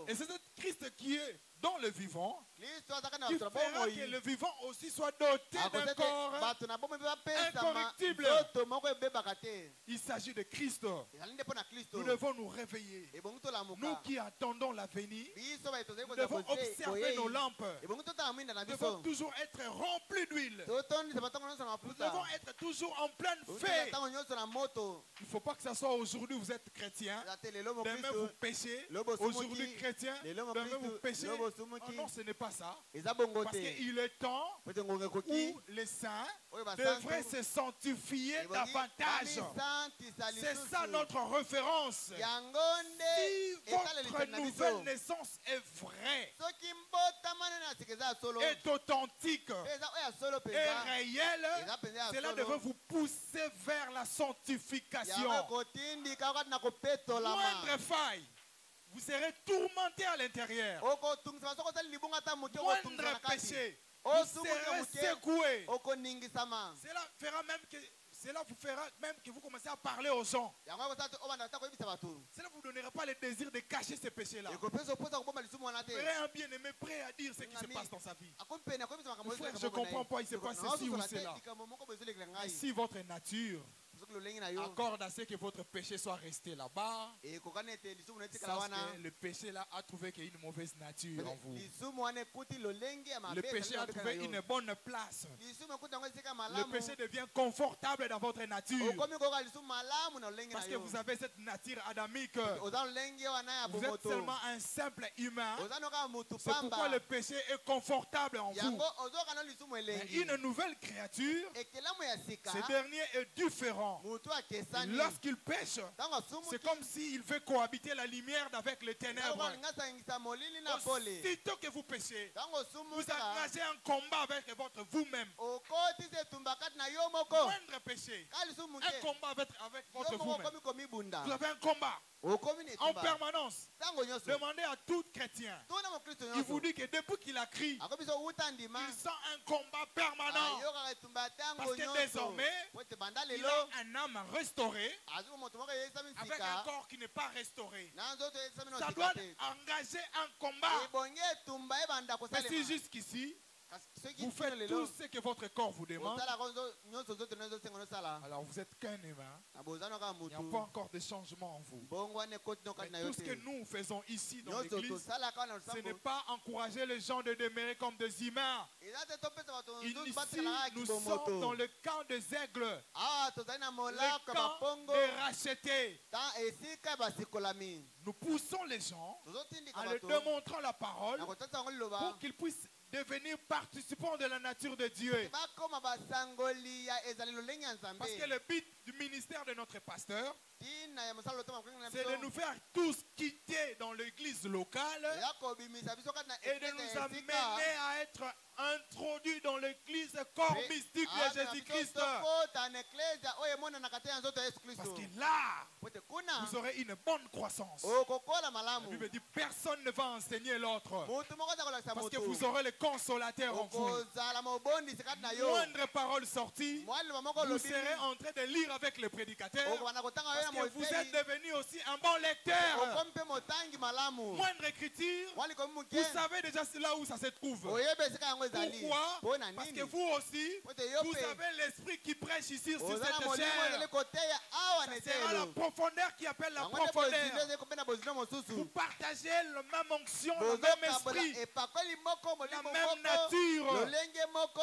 Et c'est cet Christ qui est dans le vivant qui fera que le vivant aussi soit doté d'un corps incorruptible. Il s'agit de Christ. Nous devons nous réveiller. Nous qui attendons la venue, nous devons observer nos lampes. Nous devons toujours être remplis d'huile. Nous devons être toujours en pleine fête. Il ne faut pas que ce soit aujourd'hui vous êtes chrétien, demain vous péchez, aujourd'hui chrétien, demain vous péchez. Oh non, ce n'est pas ça. Parce qu'il est temps où les saints devraient se sanctifier davantage. C'est ça notre référence. Si votre nouvelle naissance est vraie, est authentique, est réelle, cela devrait vous pousser vers la sanctification. Moindre faille, vous serez tourmenté à l'intérieur. Moindre péché, vous serez secoué. Cela fera même que Cela vous fera même que vous commencez à parler aux gens. yango ekosala obanda ata koyebisa bato Cela ne vous donnera pas le désir de cacher ces péchés-là. ekopesa oposa kobomba lisumu wana te Vous serez un bien-aimé prêt à dire ce qui se passe dans sa vie. akomi pene akoyebisa makambo Frère, je ne comprends pas, il se passe ceci ou cela. likambo moko boye ezolekela Mais ngai si votre nature soki lolenge na yo accorde à ce que votre péché soit resté là-bas, ekokani ete lisumu na etikala sache wana que le péché là a trouvé qu'il y a une mauvaise nature en vous. lisumu wana ekuti lolenge ya mabe Le péché a trouvé une bonne place. lisumu ekuti yango esika Le malamu péché devient confortable dans votre nature. okomi koyoka lisumu malamu na lolenge na Parce que yo vous avez cette nature adamique. oza lolenge wana ya Vous êtes bomoto seulement un simple humain. oza noka motu C'est pourquoi pamba le péché est confortable en vous. yango ozoyoka na lisumu Mais elengi une nouvelle créature, ekelamu ya sika ce dernier est différent. motu akesani Lorsqu'il pêche, ntango asumu c'est comme s'il veut cohabiter la lumière avec les ténèbres. alingi asangisa molili na pole Aussitôt que vous péchez, ntango vous osumutaka engagez un combat avec votre vous-même. okotisa etumba kati na yo moko Moindre péché, ka lisumu un te combat avec votre yo moko vous-même. okomi komibunda Vous avez un combat okomi na en etumba permanence. ntango nyonso Demandez à tout chrétien. tuna mokristo Il vous nyonso dit que depuis qu'il a crié, akomi so uta ndima il sent un combat permanent. ayokaka etumba ntango Parce que nyonso désormais, po ete banda Il lelo a un âme restaurée azwi moto moko eyesami avec un nsika corps qui n'est pas restauré. na nzoto eyesami na Ça doit sika te engager un combat. ebongi etumba ebanda Mais si kosalema jusqu'ici, kasi soki vous kino faites lelo tout ce que votre corps vous demande, osalaka nyonso nzoto na ezosenga nosala alors vous êtes qu'un humain. na boza noka Il n'y a motu pas encore de changement en vous. bongo wana ekoti no Mais kati na yo tout ce que te nous faisons ici dans nyonso l'église, tosalaka wana ce n'est losambo pas encourager les gens de demeurer comme des humains. eza te topesa bato Ici, nzoto batikalaka nous sommes dans kibomoto le camp des aigles, awa tozali na le molako ya camp bapongo des rachetés. esika ya basikolami Nous poussons les gens tozotindika en leur bato démontrant la parole na kotatisa yango liloba pour qu'ils puissent devenir participants de la nature de Dieu. bakoma basangoli ya ezali lolenge ya nzambe Parce que le but du ministère de notre pasteur, ntina ya mosala lotoma kokenga na c'est de biso nous faire tous quitter dans l'église locale ya kobimisa biso kati na et de eklese nous ya amener esika à être introduits dans l'église corps mystique de Jésus-Christ. tokota na eklezia oyo emonanaka te ya nzoto ya yesu Parce kristo que là, po ete kuna vous aurez une bonne croissance. okokola La malamu Bible dit personne ne va enseigner l'autre. motu moko aza kolakisa Parce que motu vous aurez le consolateur en vous. okozala mobondisi kati na yo Moindre parole sortie, mwa liloba moko vous olobi serez en train de lire avec le prédicateur. okobanda kotanga yo Parce na que vous êtes moteli devenu aussi un bon lecteur. okomi mpe motangi malamu Moindre écriture, mwa likomi vous moke savez déjà c'est là où ça se trouve. oyeba esika yango ezali Pourquoi? mpo na Parce que nini vous aussi, po ete yo vous mpe avez l'esprit qui prêche ici sur oza na cette molimo ezali chair. koteya awa na C'est à la etelo profondeur qui appelle la yango nde profondeur. bozilo ezali kopena bozilo Vous mosusu partagez le même onction, le même bozokabola esprit. epakoli moko molimo même moko nature. lolenge moko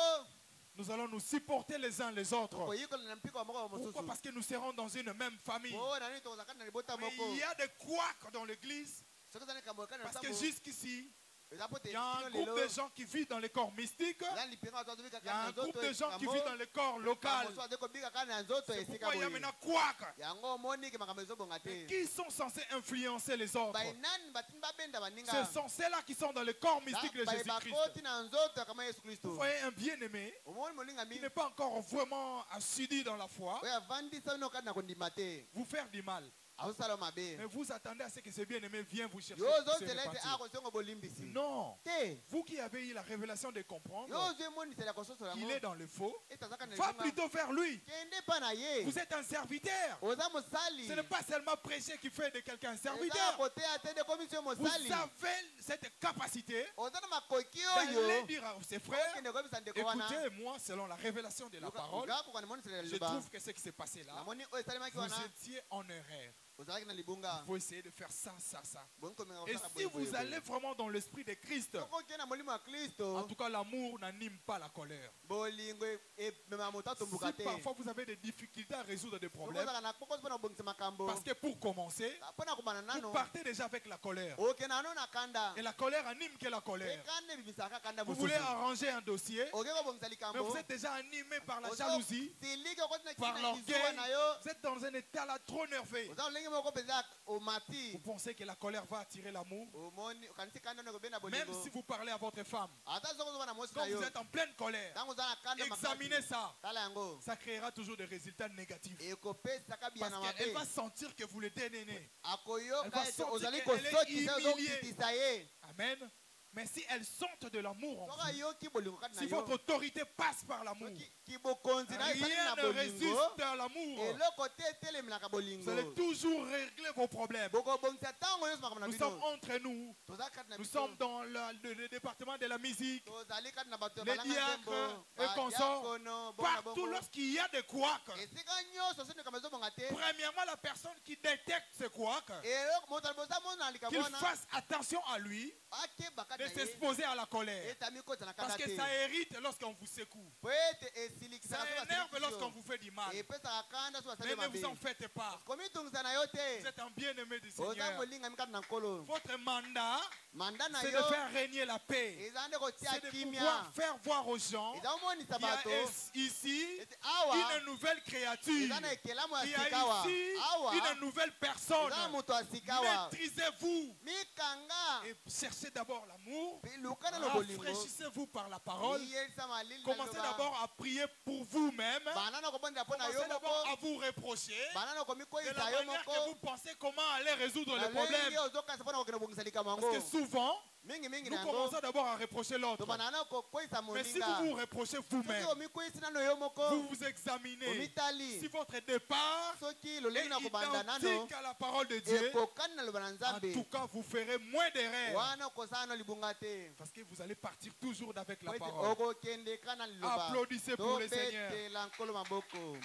Nous allons nous supporter les uns les autres. koyikola na mpiko ya moko ya Pourquoi? mosusu Parce que nous serons dans une même famille. po na nini tokozala kati na libota Mais moko il y a des couacs dans l'église. soki ezali likambo ekani na Parce que nsambo jusqu'ici, eza po te il y a un kino groupe lelo de gens qui vivent dans les corps mystiques. eza lipinga bato bazobika Il y a un kati na groupe nzoto de gens qui yango vivent dans le corps local. mosusu azali kobika kati na nzoto C'est esika pourquoi il y a boye maintenant couacs. yango omoni ke makambo ezobonga Mais te qui sont censés influencer les autres? bainani batini babenda baninga Ce sont ceux-là qui sont dans le corps mystique de baye Jésus-Christ. bakoti na nzoto ya kama yesu Vous kristo voyez un bien-aimé omoni molinga qui mingi n'est pas encore vraiment assidu dans la foi, oyo avandisa bino kati na kondima te vous faire du mal. azosala mabe Mais vous attendez à ce que ce bien-aimé vienne vous chercher. yo se ozozela ete repentir. akosengo bolimbisi Non. te Vous qui avez eu la révélation de comprendre yo ozwi emonisela kososola qu'il yango est dans le faux, ete aza kati na va libonga plutôt vers lui. kende mpa na ye Vous êtes un serviteur. oza mosali Ce n'est pas seulement prêcher qui fait de quelqu'un un eza serviteur. koteya te nde komisi yo Vous mosali avez cette capacité oza na makoki d'aller oyo dire à ses frères, okende koyebisa ndeko wana écoutez, moi, selon la révélation de la parole, okoka nimonisela je liloba trouve que ce qui s'est passé là, namoni oyo esalemaki vous wana étiez en erreur. ozalaki na libunga Il faut essayer de faire ça, ça, ça. bongi komenga Et kosala si vous boyeboye allez vraiment dans l'esprit de Christ, okokende na molimo ya en kristo tout cas, l'amour n'anime pas la colère. bolingo emema moto atombuka Si te parfois vous avez des difficultés à résoudre des problèmes, okozala na kokosi mpona kobongisa makambo parce que pour commencer, mpona kobana vous nano partez déjà avec la colère. okende nano na kanda Et la colère anime que la colère. ekanda ebimisaka kanda Vous mosusu voulez arranger un dossier, oke kobongisa mais likambo vous êtes déjà animé par la jalousie, siliki okoti na par kina kizuwa l'orgueil. na yo Vous êtes dans un état là trop nerveux. oza lolenge moko mpenza omati Vous pensez que la colère va attirer l'amour? omoni okanisi kanda no kobenda Même bolingo si vous parlez à votre femme, ata soki ozoba na mwasi na quand yo vous êtes en pleine colère, ntango oza na kanda examinez ça. tala yango Ça créera toujours des résultats négatifs. ekopesaka biya na Parce qu'elle va mabe sentir que vous le dénénez. Elle akoyoka va ete sentir ozali qu'elle est kosokisa humiliée. ozokitisa ye Amen. Mais si elles sentent de l'amour en soki vous, ayoki bolingo kati na si yo votre autorité passe par l'amour, soki bokonzi na yo ezali rien na ne bolingo résiste à l'amour. eloko te etelemelaka Vous bolingo allez toujours régler vos problèmes. bokobongisa ntango nyonso makambo na Nous bino sommes entre nous. toza kati na Nous biso sommes dans le département de la musique. tozali kati na bato ya Les balanga diacres nzembo et consorts. badiakono bongo na Partout, bongo lorsqu'il y a des couacs, esika nyonso soki likambo ezobonga te premièrement, la personne qui détecte ce couac, eloko moto aliboza mona likambo qu'il wana fasse attention à lui akeba kati de na ye s'exposer à la colère. ete amikota na Parce kanda que te ça hérite lorsqu'on vous secoue. po ete Ça esilikisaka énerve lorsqu'on vous fait du mal. epesaka kanda so Mais basali ne vous en mabe faites pas. komitungisa na yo Vous te êtes un bien-aimé du oza Seigneur. molingami kati na nkolo Votre mandat, manda na c'est yo de faire régner la paix. eza nde kotia C'est de kimia pouvoir faire voir aux gens eza komonisa qu'il y bato a ici ete awa une nouvelle créature. eza na ekelamu Il y ya a sikawa ici awa une nouvelle personne. eza na moto ya sikawa Maîtrisez-vous mikanga et cherchez d'abord l'amour. lukana na bolingo Rafraîchissez-vous par la parole. iyelisa malili na Commencez liloba. d'abord à prier pour vous-même. bana na kobondela mpo na yo Commencez d'abord moko à vous reprocher bana na de komikoyisa la yo manière que moko vous pensez comment aller résoudre na les problèmes. ndenge ozokasa mpo na kokende kobongisa likambo Parce que yango souvent, mingimingi nous na yango commençons d'abord à reprocher l'autre. tobanda na kokweyisa Mais si moninga vous vous reprochez soki vous-même, omikweyisi nano yo moko vous vous examinez. omitali Si votre départ soki est lolenge na kobanda nano identique à la parole de Dieu, ekokani na loba na en nzambe tout cas, vous ferez moins d'erreurs. wana okosala no libunga te Parce que vous allez partir toujours avec la po ete parole. okokende ka na liloba Applaudissez pour le Seigneur. tobetela nkolo maboko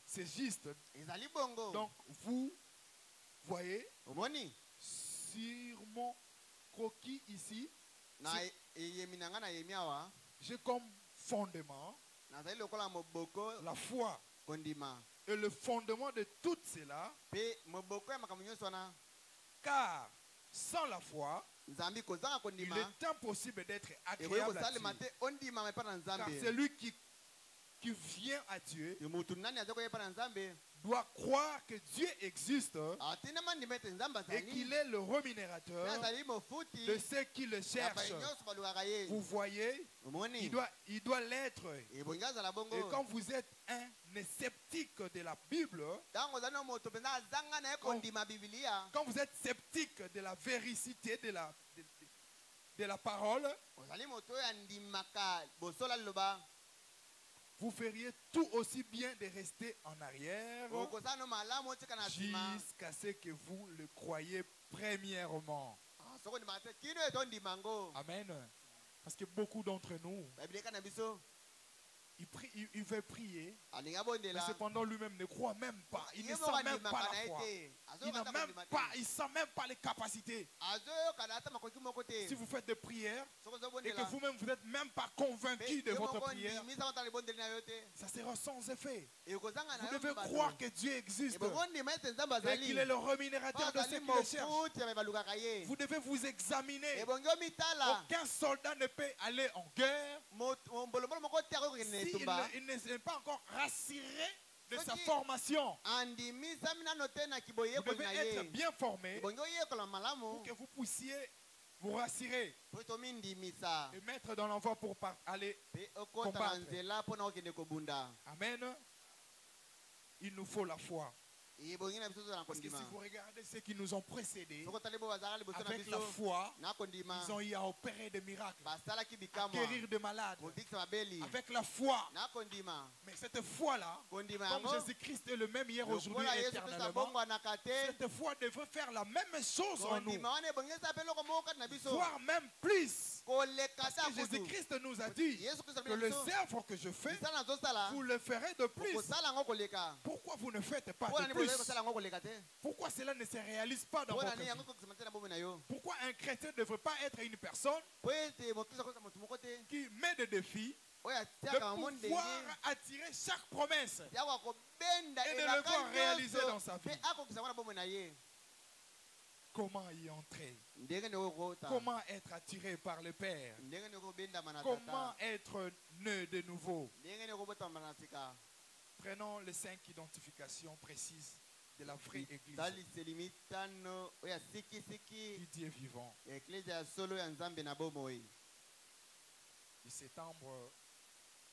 C'est juste. ezali bongo Donc, vous voyez, omoni sur mon croquis ici, na eyemi na nga na yemi awa j'ai comme fondement nazali lokola moboko la foi. kondima Et le fondement de tout cela, mpe moboko ya makambo nyonso wana car sans la foi, nzambe kozanga il kondima est impossible d'être ekoki agréable à kosalema Dieu. te ondimama epa na Car nzambe celui qui vient à Dieu motu nani aza koya epa na nzambe doit croire que Dieu existe atindama ndima ete nzambe et qu'il azali est le mpe rémunérateur azali mofuti de ceux qui le ya cherchent. bai nyonso balukaka ye Vous voyez, omoni il doit l'être. ebongi azala Et bongo quand vous êtes un sceptique de la Bible, ntango ozali no moto mpenza azanga na ye kondima bibilia quand vous êtes sceptique de la véricité de la parole, ozali moto oyo andimaka bosola liloba vous feriez tout aussi bien de rester en arrière okosala no malamu otika na nsima jusqu'à ce que vous le croyez premièrement. soko ondimaka te kino ete ondima yango Amen. Parce que beaucoup d'entre nous, babileka na biso il veut prier, alingi mais abondela cependant lui-même ne croit même pas. Il ne ye sent moko même pas andimaka la na ye foi. te Il n'a même pas, il sent même pas les capacités. azoyokana ata makoki moko te Si vous faites des prières soko et que ozobondela vous-même vous n'êtes même pas convaincu de ye votre moko prière, ondimisa otala libondeli na yo te ça sera sans effet. ekozanga na Vous yo devez bato. croire que Dieu existe ebongi ondima ete nzambe et azali qu'il est le po rémunérateur de ceux azali qui le cherchent. mofuti ya balukaka ye Vous devez vous examiner. ebongi omitala Aucun soldat ne peut aller en guerre mbolombolo moko te akoki kokende na s'il etumba il n'est pas encore rassuré de sa Soki- formation. andimisami nano te na Vous kiboyekoli devez na être ye bien formé ebongi oyekola malamu pour que vous puissiez vous rassurer po ete omindimisa et mettre dans l'envoi pour aller. mpe okota na combattre. nzela mpo na kokende kobunda Amen. Il nous faut la foi. ebongi na biso tozala na Parce que kondima si vous regardez ceux qui nous ont précédés, soko otali bo bazalaka liboso na avec la biso foi, na kondima ils ont eu à opérer des miracles, basalaki à bikamwa guérir des malades. kobikisa babeli Avec la foi. na kondima Mais cette foi-là, kondima comme yango Jésus-Christ est le même hier, aujourd'hui lokola et yesu kristo éternellement, abongwanaka te cette foi devrait faire la même chose en nous, kondima wana ebongi esala mpe eloko moko kati na biso voire même plus. koleka Parce ta que kutu Jésus-Christ nous a dit yesu kristo que abina les biso œuvres que je fais, misala nazosala vous le ferez de plus. okosala yango koleka Pourquoi vous ne faites pas mpona de nini bozali plus? kosala yango koleka te Pourquoi cela ne se réalise pas dans mpona votre nini yango vie? ekokisama te na bomoi na yo Pourquoi un chrétien ne devrait pas être une personne po ete mokristo akosa motu moko te qui met des défis oyo de atiaka bango ndenge pouvoir attirer chaque promesse? tiaka kobenda Et de le elaka voir réaliser dans sa nyonso vie. mpe akokisa ngo na bomoi na ye Comment y entrer? ndenge nini okokota Comment être attiré par le Père? ndenge nini okobendama na Comment tata être né de nouveau? ndenge nini okobotama na sika Prenons les 5 identifications précises de la vraie Église taliseli mitano oyo ya sikisiki du Dieu vivant. ya eklezia ya solo ya nzambe na bomoi De septembre,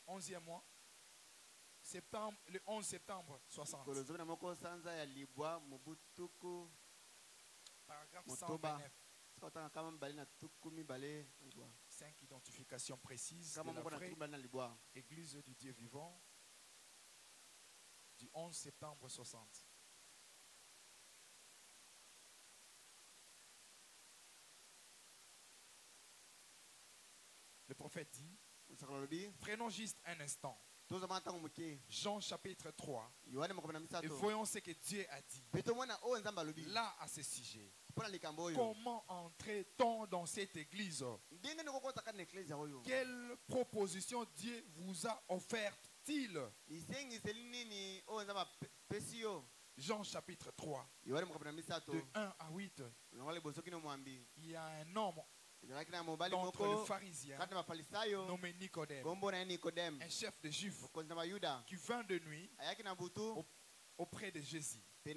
11e mois, le 11 septembre 60. kolo zomi na moko sanza ya libwa mobu tuku Par paragraphe Motoba. 129. Sikotanga kama mbali na tukumi bale libwa. 5 identifications précises Kama de la moko na vraie tukumi na libwa. Église du Dieu vivant du 11 septembre 60. Le prophète dit, prenons juste un instant. Jean chapitre 3. Et voyons ce que Dieu a dit. Là, à ce sujet. Comment entrait-on dans cette église? Quelle proposition Dieu vous a offerte-t-il? Jean chapitre 3. De 1 à 8. Il y a un homme d'entre les pharisiens nommé Nicodème, un chef de juifs qui vint de nuit auprès de Jésus et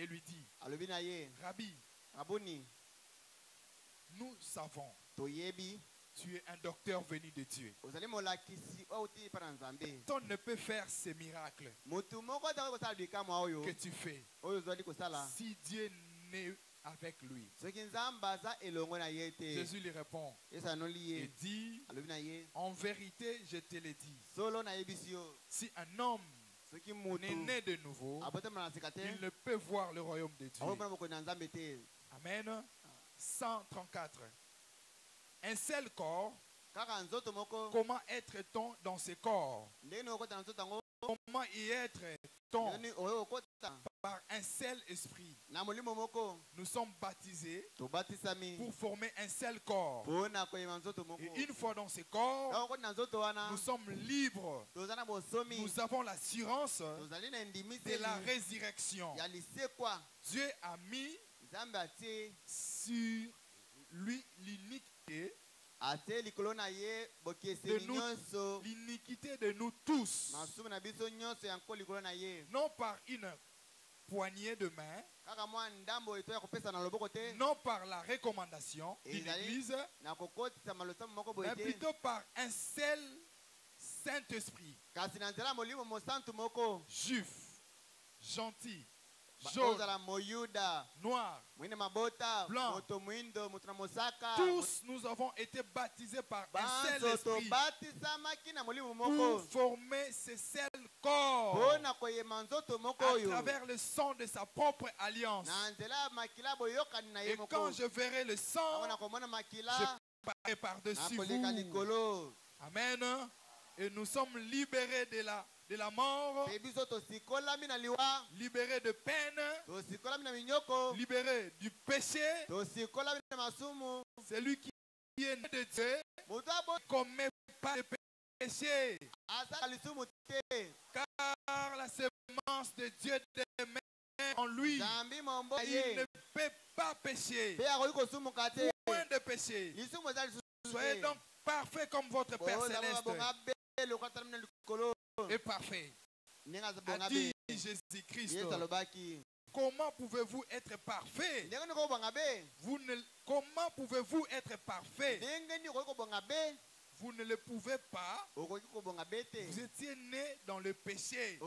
lui dit, Rabbi, nous savons, tu es un docteur venu de Dieu. Ton ne peut faire ces miracles que tu fais si Dieu n'est avec lui. Jésus lui répond et dit, en vérité, je te le dis, si un homme n'est né de nouveau, il ne peut voir le royaume de Dieu. Amen. 134. Un seul corps, comment être-t-on dans ce corps? Comment y être-t-on par un seul esprit? Nous sommes baptisés pour former un seul corps. Et une fois dans ce corps, nous sommes libres. Nous avons l'assurance de la résurrection. Dieu a mis sur lui l'iniquité de nous tous, non par une poignée de main, non par la recommandation d'une église, mais plutôt par un seul Saint-Esprit, juif, gentil, jaune, noir, blanc. Tous nous avons été baptisés par un seul esprit pour former ce seul corps à travers le sang de sa propre alliance. Et quand je verrai le sang, je passerai par-dessus vous. Amen. Et nous sommes libérés de la mort, libérés de peine, libérés du péché. Celui qui est né de Dieu ne commet pas de péché, car la semence de Dieu demeure en lui. Il ne peut pas pécher, point de péché. Soyez donc parfait comme votre Père céleste est parfait, a dit Jésus-Christ. Comment pouvez-vous être parfait? Comment pouvez-vous être parfait? Vous ne le pouvez pas. Vous étiez né dans le péché,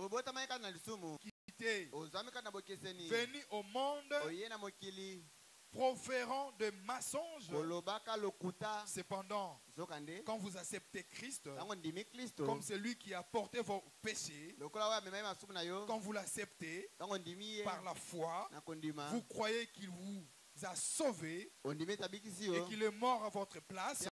venu au monde proférant de mensonges. Cependant, quand vous acceptez Christ comme celui qui a porté vos péchés, quand vous l'acceptez par la foi, vous croyez qu'il vous a sauvé et qu'il est mort à votre place et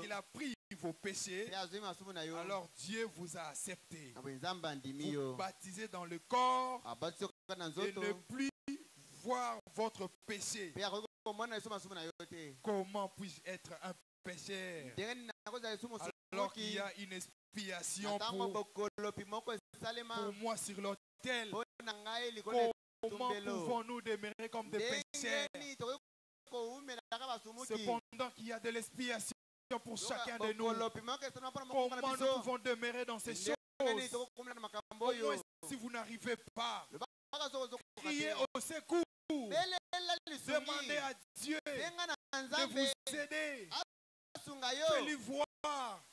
qu'il a pris vos péchés, alors Dieu vous a accepté. Vous baptisez dans le corps et ne plus voir votre péché. Comment puis-je être un pécheur alors qu'il y a une expiation pour moi sur l'autel? Comment pouvons-nous demeurer comme des pécheurs cependant qu'il y a de l'expiation pour chacun de nous? Comment nous pouvons demeurer dans ces choses? Au moins, si vous n'arrivez pas, criez au secours. Demandez à Dieu de vous aider. Faites-lui voir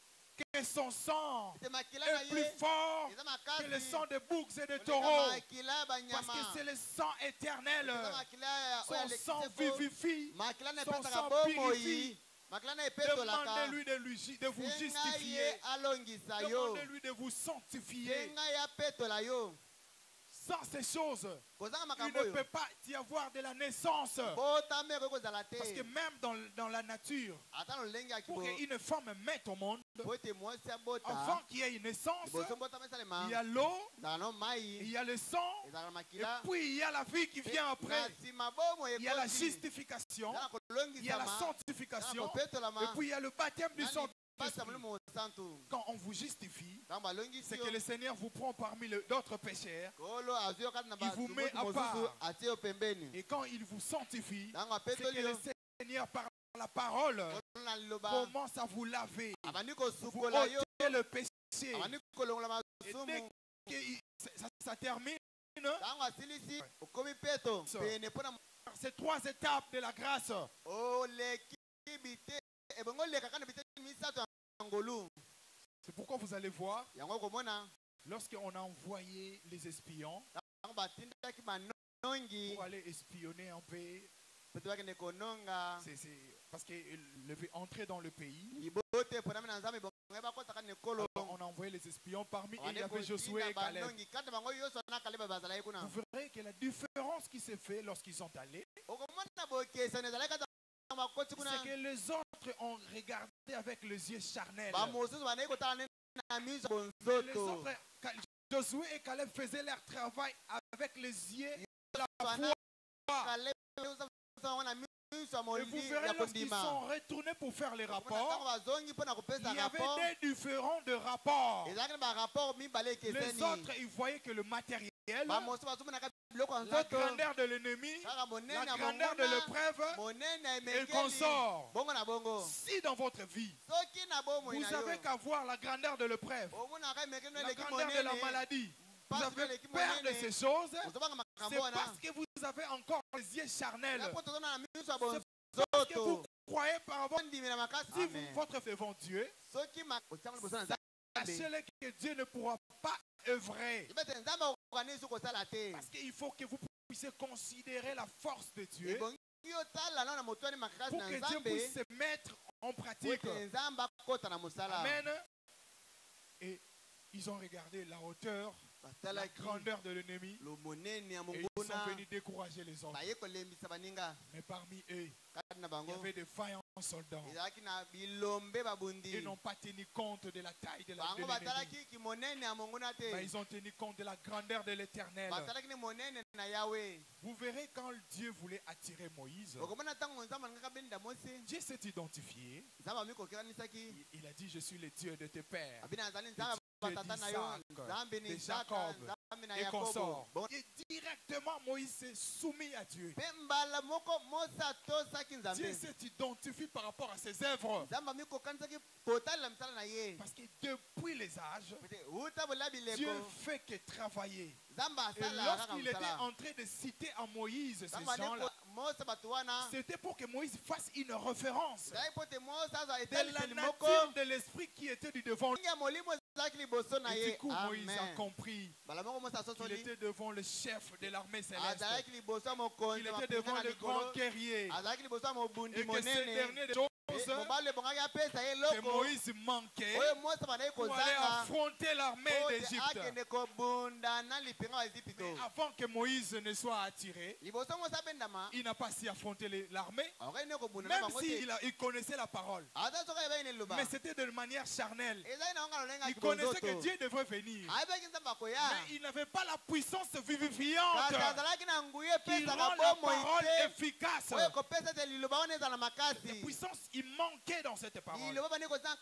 que son sang ete makila na est plus ye fort eza que le makasi sang de boucs et de koleka taureaux. makila ya Parce banyama que c'est le sang éternel. eza makila oyo Son alekisi sang fo vivifie. makila na Son epesaka sang bomoi purifie. makila na epetolaka Demandez-lui de vous senga ye justifier. alongisa yo Demandez-lui de vous sanctifier. senga ye apetola yo Sans ces choses, kozanga il makambo ne oyo peut pas y avoir de la naissance. botama ekoki kozala Parce que te même dans la nature, ata lolenge ya pour kibo qu'une femme mette au monde, po ete mwasi abota avant qu'il y ait une naissance, liboso mbotama esalema il y a l'eau, ezala no il mai y a le sang, ezala na et makila puis il y a la vie qui vient na après. nsima bomoi Il y a la ekoki justification, eza na il y a la kolongisama eza na sanctification, et kopetolama puis il y a le baptême du nani Saint-Esprit. basa molimo santu Quand on vous justifie, ntango balongisi c'est yo que le Seigneur vous prend parmi d'autres pécheurs. kolo azwi yo kati na Il vous met à mosusu part. atie yo pembeni Et quand il vous sanctifie, ntango c'est que apetoli le yo Seigneur, par la parole, kolo na liloba commence à vous laver. abandi Vous kosukola yo ôtez le péché. abandi kolongola Et masumu dès que ça termine, ntango asilisi okomi peto Ça. pene mpo na par ces trois étapes de la grâce, oleki bite ebongo oleka kana bite misato ya ngolu c'est pourquoi vous allez voir, yango okomona lorsqu'on a envoyé les espions ntango batindaki banongi pour aller espionner un peu, peto bakende kononga parce que entrer dans le pays, libote ponami na nzambe bongo bakotaka na ekolo alors on a envoyé les espions. Parmi eux, il y Bande avait Josué et kotinda Caleb. banongi kati na bango nyonso na kaleba bazalaki kuna Vous verrez que la différence qui s'est faite lorsqu'ils sont allés, okomona bokesani ezalaki kati na bakoti kuna c'est que les autres ont regardé avec les yeux charnels. bamosusu bandaki kotala ne na miso ya Les bonzoto autres, Josué et Caleb faisaient leur travail avec les yeux de la foi. kaleba bango na miso ya Et vous molili verrez ya lorsqu'ils kondima sont retournés pour faire les ntango rapports, bazongi mpo na il kopesa y avait rapport des différents de rapports. ezalaki na barapport mibale Les ekeseni autres, ils voyaient que le matériel, bamosusu bazomonaka biloko ya la nzoto grandeur de l'ennemi, kaka la monene ya grandeur de monguna l'épreuve monene ya et emekeli consort. bongo na bongo Si dans votre vie, soki na bomoi vous na yo avez qu'à voir la grandeur de l'épreuve, omonaka emekeli no la eleki grandeur de la monene maladie, vous Pasi avez eleki peur de monene. ces choses, ozobanga makambo c'est wana parce que vous avez encore les yeux charnels. yapo tozona na miso ya Parce que vous bonzoto croyez par rapport, ondimi na makasi si vous votre fait devant Dieu, soki otianga liboso na nzambe sachez que Dieu ne pourra pas œuvrer. ebete nzambe okanisi kosala te Parce qu'il faut que vous puissiez considérer la force de Dieu ebongi otala nano na motoni makasi pour na que Dieu nzambe puisse se mettre en po pratique. ete nzambe akota na mosala Amen. Et ils ont regardé la hauteur, la batalaki grandeur de l'ennemi lo monene ya et ils sont monguna venus décourager les autres. baye kolembisa baninga Mais parmi eux, kati na il y bango avait des vaillants soldats. ezalaki na bilombe babundi Ils n'ont pas tenu compte de la taille de bango l'ennemi. batalaki kimonene ya monguna Mais te ils ont tenu compte de la grandeur de l'éternel. batalaki ni monene na yawe Vous verrez quand Dieu voulait attirer Moïse, okomona ntango nzambe alingaka benda mosi Dieu s'est identifié. nzambe amikokeраnisaki Il a dit, je suis le Dieu de tes pères. abina azali nzambe Dieu batata na yo d'Isaac, nzambe ni de isaka Jacob nzambe na et yakobo consort. Bon, Et directement, Moïse s'est soumis à Dieu. mpe mbala moko mosi atosaki Dieu nzambe s'est identifié par rapport à ses œuvres. nzambe amikokanisaki kotalela misala na ye Parce que depuis les âges, pete uta bola Dieu bileko fait que travailler. nzambe Et asalaka kaka lorsqu'il était mosala en train de citer à Moïse ces nzambe gens-là, mose bato wana c'était pour que Moïse fasse une référence ezalaki po te mose azwa de la etalifeli moko nature de l'esprit qui était du devant lui. ndenge ya molimo ezalaki liboso na Et ye du coup, Moïse a amen compris mbala moko mose qu'il asosoli était devant le chef de l'armée céleste. azalaki liboso ya mokonzi Il ya était bapinga devant na le likolo grand guerrier. azalaki liboso ya mobundi Et que ces monene dernières choses mobali ebongaki apesa ye que eloko Moïse manquait oyo mose bandaki pour aller kozanga affronter l'armée po te d'Égypte. akende kobunda na lipinga wa ezipito Mais avant que Moïse ne soit attiré, liboso mose abendama il n'a pas si affronté l'armée, akokende kobunda na même bango te s'il connaissait la parole. ata soki ayebaki ne liloba Mais c'était de manière charnelle. ezali na onga lolenga Il connaissait que kibozoto Dieu devrait venir. ayebaki nzambe akoya Mais il n'avait pas la puissance kasi vivifiante azalaki na nguya qui epesaka rend la bomoi parole te efficace. oyo kopesa te liloba wana ezala La makasi puissance, il manquait dans cette parole. liloba bandeki kozanga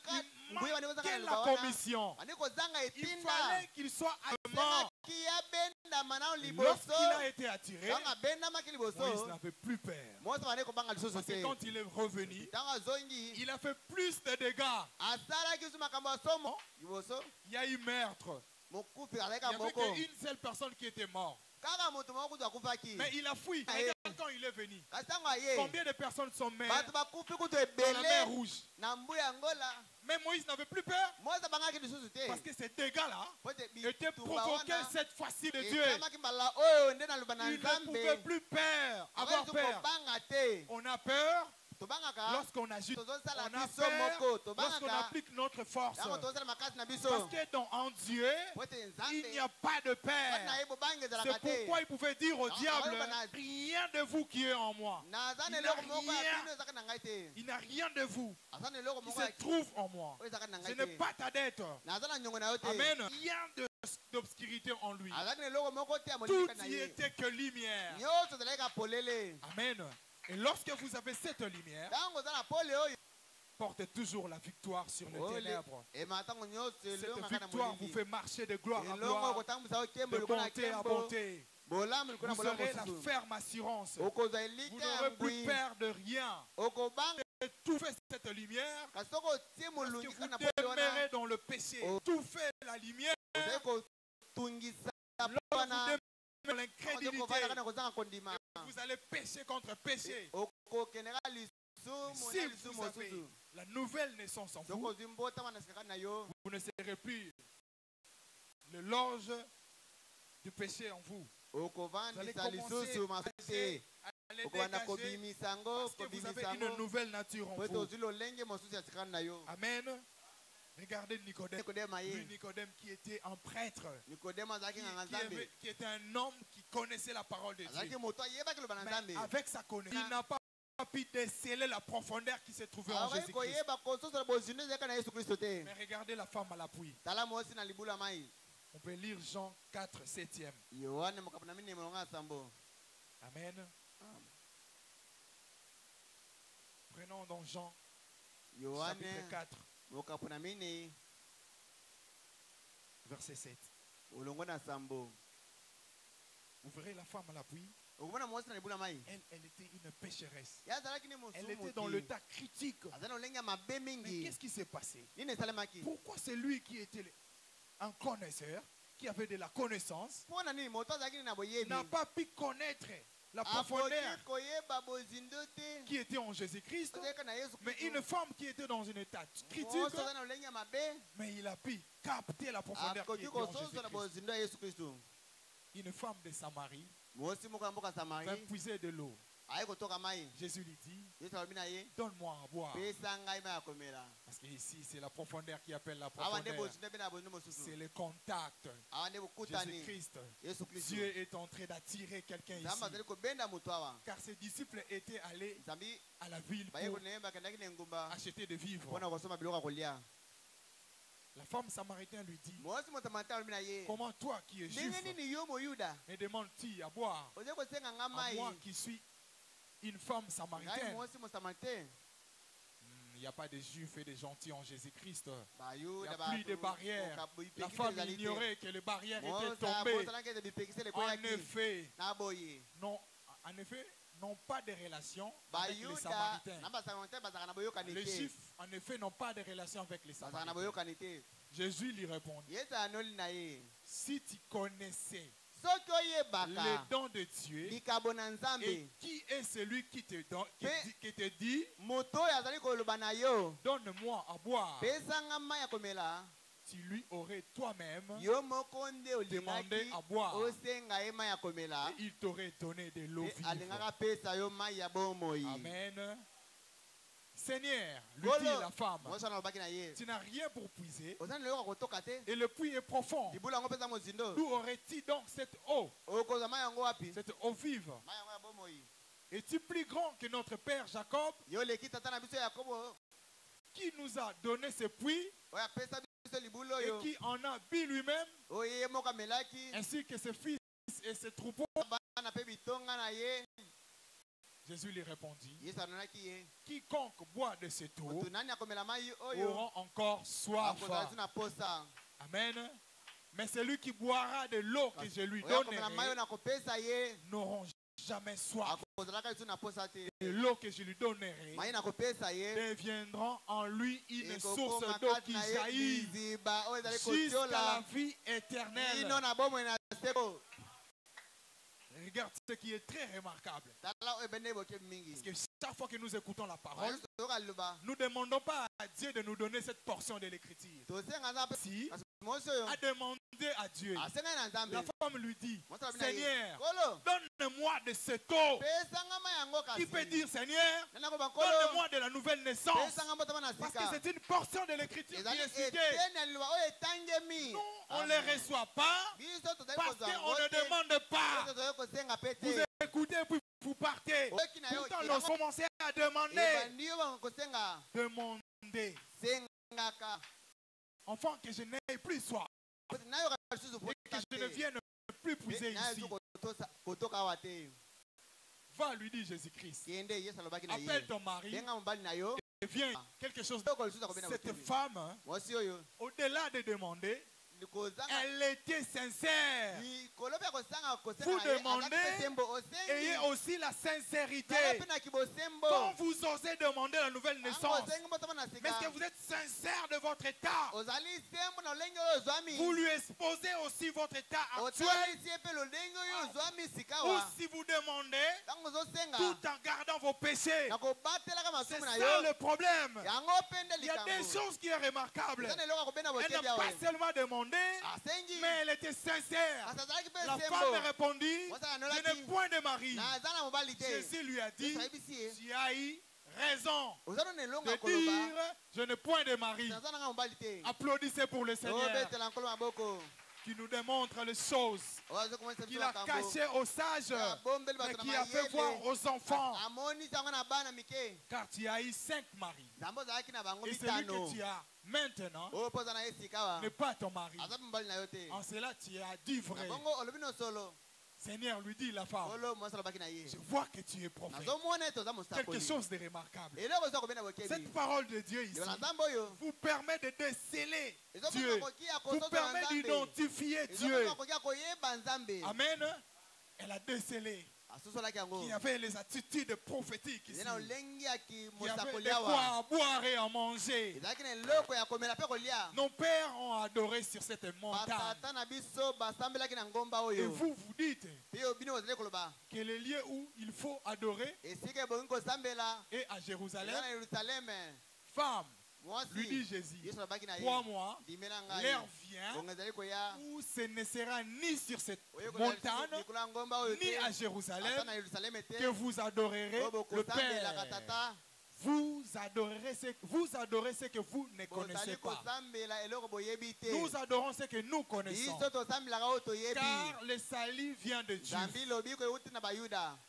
Il nguya bandeki kozanga manquait liloba la wana commission. bandeki kozanga Il etinda fallait qu'il soit allemand. asengaki abendama nao liboso Lorsqu'il a été attiré, ntango abendamaki Moïse liboso n'avait plus peur. mose bandeki kobanga lisusu Parce que te quand il est revenu, ntango azongi il a fait plus de dégâts. asalaki su makambo ya somo liboso Il y a eu meurtre. mokufi Il azalaki n'y avait moko qu'une seule personne qui était morte. kaka moto moko kutu akufaki. Mais il a fui. Regarde quand il est venu. Kasi ntango aye Combien de personnes sont mortes bato bakufi kutu dans la mer ebele Rouge? na mbu ya Angola. Mais Moïse n'avait plus peur. Mose abangaki lisusu te. Parce que ces dégâts-là Po ete étaient bitumba provoqués wana cette fois-ci de Dieu. ekamaki mbala oyo nde naloba na Il ne pouvait Nzambe. plus peur, avoir Abali peur. kobanga te. On a peur Tobangaka lorsqu'on agit. tozosala On a biso peur moko. lorsqu'on Tobangaka applique notre force. yango tozosala makasi na biso. Parce que en Dieu, Po ete il n'y Nzambe a pas de peur. bana ye bobanga C'est ezalaka te. pourquoi il pouvait dire au Ah, diable, ah, ah, rien de vous qui est en moi. naza Il na n'a eloko moko ya rien. bino ezalaka na ngai te. Il n'a rien de vous aza na eloko qui moko se ya trouve en moi. oyo ezalaka na Ce ngai n'est te. pas ta dette. naza na nyongo na yo te. Amen. Rien d'obscurité en lui. azalaki na eloko moko te ya Tout molimo na y ye. était que lumière. nyonso ezalaki ka polele. Amen. Et lorsque vous avez cette lumière, ntango oza na pole oyo portez toujours la victoire sur les ténèbres. ema ntango nyonso Cette elongaka na victoire vous molili. fait marcher de gloire en elongo gloire, okotambwisa yo nkembo de eloko na bonté à nkembo bonté. bolamu eloko na Vous bolamu aurez la mosusu. ferme assurance. okozwa Vous elika ya n'aurez plus mbwi peur de rien. okobanga Et tout fait cette lumière. kasi soki otie Parce que molungi vous kaka na pole wana demeurez dans le péché. Oh. Tout fait la lumière. ozali kotungisa Lorsque vous wana demeurez dans ozali l'incrédulité, kovanda kaka na kozanga kondima vous allez pécher contre péché. okokendeka lisumu Si na lisumu vous avez mosusu la nouvelle naissance en soki vous, ozwi mbotama na sika na yo vous ne serez plus le loge du péché en vous. okovandisa Vous allez lisusu masu te à les okobanda dégager kobimisa yango parce que vous kobimisa avez yango une nouvelle nature en po ete vous. ozwi lolenge mosusu ya sikani na yo. Amen. Regardez Nicodème. Nikodema Lui, ye Nicodème qui était un prêtre, nikodema azalaki nganga nzambe qui était un homme qui connaissait la parole de azalaki Dieu. moto ayebaki loba na nzambe Mais avec sa connaissance, il n'a pas pu déceler la profondeur qui se trouvait en akoki Jésus-Christ. koyeba kososola bozindo ezalaki na yesu kristo te. Mais regardez la femme à l'appui. tala mosi na libulu ya mai On peut lire Jean 4, 7e. yohane mokapo na mine molongo ya sambo. Amen. Prenons donc Jean yohane chapitre 4, mokapo na mine verset 7. olongo na sambo. Vous verrez la femme à l'appui. okomona mosi na libulu ya mai Elle était une pécheresse. ye azalaki ni Elle était mosumu dans le tas critique. azali na lolenge ya mabe Mais mingi. qu'est-ce qui s'est passé? nini esalemaki Pourquoi c'est lui qui était un connaisseur, qui avait de la connaissance, mpo na nini moto azalaki nini na boyebi n'a pas pu connaître la akoki profondeur koyeba bozindo te qui était en Jésus-Christ, ozalaka na yesu mais une femme qui était dans une état critique, mosi aza na lolenge ya mabe mais il a pu capter la profondeur qui akoki était en kososola Jésus-Christ. bozindo ya yesu kristo. Une femme de Samarie mosi moko ya mboka vint samari puiser de l'eau. aye kotoka mai Jésus lui dit, yesu alobi na ye donne-moi à boire. pesa ngai mai ya komela. Parce que ici, c'est la profondeur qui appelle la awa nde profondeur. bozindo mpe na bozindo C'est mosusu le contact. awa nde bokutani Jésus-Christ. yesu kristo. Dieu est en train d'attirer quelqu'un ici. nzambe azali kobenda moto awa Car ses disciples étaient allés nzambi à la ville baye pour koneye bakendaki na engumba acheter des vivres. mpona kosomba biloko ya kolia. La femme samaritaine lui dit, mosi moto samaritain alobi na ye comment toi qui es juif ndenge nini yo moyuda me demandes-tu à boire ozali kosenga nga à mai moi qui suis une femme ngai samaritaine? mosi mosamaritain. Il n'y a pas de juifs et de gentils en Jésus-Christ. Il n'y bayuda a plus de barrières. La femme ignorait que les barrières étaient tombées. En effet, na boye non, en effet, n'ont pas de relation avec les bayuda Samaritains. na basamaritain bazalaka na boyokani Les te Juifs, en effet, n'ont pas de relation avec les bazalaka na Samaritains. boyokani te. Jésus lui répondit, yesu anoli na ye si tu connaissais soki les oyebaka dons de Dieu, likabo na et nzambe qui est celui qui te, Mais- qui te dit, moto oyo azali koloba na yo donne-moi à boire, pesanga mai ya komela tu lui aurais toi-même yo moko nde demandé olingaki à boire. osenga ye mai ya komela Et il t'aurait donné de l'eau pe vive. alingaka pesa yo mai ya bomoi. Amen. Seigneur, lui Golo. dit la femme, mosi wana alobaki na ye tu n'as rien pour puiser ozali na eloko ya kotoka te et le puits est profond. libula yango mpenza mozindo D'où aurait-il donc cette eau, okozwa mai yango wapi cette eau vive? mai yango ya bomoi. Es-tu plus grand que notre père Jacob yo oleki tata na biso yakobo qui nous a donné ce puits oyo apesa biso libula et oyo qui en a bu lui-même, oyo ye moko amelaki ainsi que ses fils et ses troupeaux? bana mpe bitonga na ye. Jésus lui répondit, yesu alonaki ye quiconque boit de cette eau moto nani akomela mai oyo aura encore soif. akozala ti na posa. Amen. Mais celui qui boira de l'eau que je lui oyo akomela mai oyo donnerai nakopesa ye n'auront jamais soif. akozalaka lisu na posa te. Et l'eau que je lui donnerai mai nakopesa ye deviendra en lui une source ekokoma d'eau kati qui na ye jaillit liziba oyo ezali jusqu'à la kotiola vie éternelle. ino na bomoi na seko. Regarde ce qui est très remarquable. tala oyo ebende eboke mingi. Parce que chaque fois que nous écoutons la parole, Oyo toyoka liloba nous ne demandons pas à Dieu de nous donner cette portion de l'écriture. tosenga nzambe Si, kasi mwasi oyo a demandé à Dieu. asengai na nzambe La femme lui dit, mwasi alobina ye Seigneur, kolo donne-moi de cette eau. pesanga mai yango Qui peut kasi dire, Seigneur, nani akoba nkolo donne-moi de la nouvelle naissance. pesanga mbotama na Parce que sika c'est une portion de l'écriture qui ezali est citée. eteni ya liloba oyo etangemi Nous, on ne les reçoit pas biso tozali parce kozwa qu'on yango ne te demande pas. biso tozali kosenga pe Vous te écoutez puis vous partez. oyoki na yo Pourtant, nous commençons à demander. ebandi yo banga kosenga Demander. sengaka Enfant, que je n'ai plus soif. pete nayoka lisusu Et que je ne vienne plus pousser ici. kotoka awa te Va, lui dit Jésus-Christ. kende yesu alobaki na ye Appelle ton mari benga mobali na yo et viens. Quelque chose. eloko lisusu akobenda Cette botebi femme, hein, mwasi oyo au-delà de demander, kozanga elle était sincère. likolo mpe kosanga Vous kosenga na ye demandez, azaki pesembo Ayez osengi aussi la sincérité. zala mpe na kibosembo Quand vous osez demander la nouvelle ango naissance, osengi mbotama na mais sika est-ce que vous êtes sincère de votre état? ozali sembo na lolenge oyo ozwami Vous lui exposez aussi votre état actuel. otalisi ye mpe lolenge oyo ozwami sika Ou wa si vous demandez, ntango ozosenga tout en gardant vos péchés. na kobatelaka C'est masumu na ça yo le problème. yango mpe nde Il y a des likambo choses qui sont remarquables. eza na eloko akobenda Elle botebi n'a awe pas seulement demandé, asengi mais elle était sincère. kasi azalaki mpe La sembo femme répondit, mwasi je anolaki n'ai point de mari. naza na mobali te Jésus lui a dit, yesu ayebisi ye tu as eu raison oza nona elongo de ya koloba dire, je n'ai point de mari. naza nanga mobali te Applaudissez pour le Seigneur obetela nkolo maboko qui nous démontre les choses oyo azokomonisa biso qu'il a makambo cachées aux sages, abombeli mais bato qui na a fait voir mayele aux enfants. amonisi yango na bana mike Car tu as eu 5 maris. nzambe ozalaki na bango Et celui mitano que tu as maintenant oyo mpo oza na ye sika wa n'est pas ton mari. aza mpe mobali na yo te En cela, tu as dit na vrai. bongo olobi no solo Seigneur lui dit la femme, olo mwasi alobaki na ye je vois que tu es prophète. nazomona ete oza Quelque mosakoli chose de remarquable. eloko eza kobenda bokebi Cette parole de Dieu ici liba na nzambe oyo vous permet de déceler Dieu, ezopesa kokia vous kososola permet nzambe d'identifier Dieu. ezopesa kokia koyeba nzambe Amen. Elle a décelé asosolaki yango qu'il y avait les attitudes prophétiques ici. eza na olengi ya Il y avait kimosakoli de quoi awa à boire et à manger. ezalaki na eloko ya komela mpe kolia Nos pères ont adoré sur cette montagne. batata na biso basambelaki na ngomba Et oyo vous, vous dites mpe yo bino bozali koloba que le lieu où il faut adorer esika ebongi kosambela est à eza Jérusalem. na yerusaleme Femme, lui dit mwasi Jésus, yesu alobaki na ye 3 mois, ndimela ngai l'heure vient bongo ezali koya où ce ne sera ni sur cette oyo kozala montagne, likolo ya ngomba oyo ni te à ata Jérusalem, na yerusaleme te que vous adorerez oyo le bokosambelaka Père. tata Vous adorez ce que vous ne connaissez bozali pas. kosambela eloko boyebi te Nous adorons ce que nous connaissons. biso tosambelaka oyo toyebi Car le salut vient de Dieu. nzambi lobi koyeuti na bayuda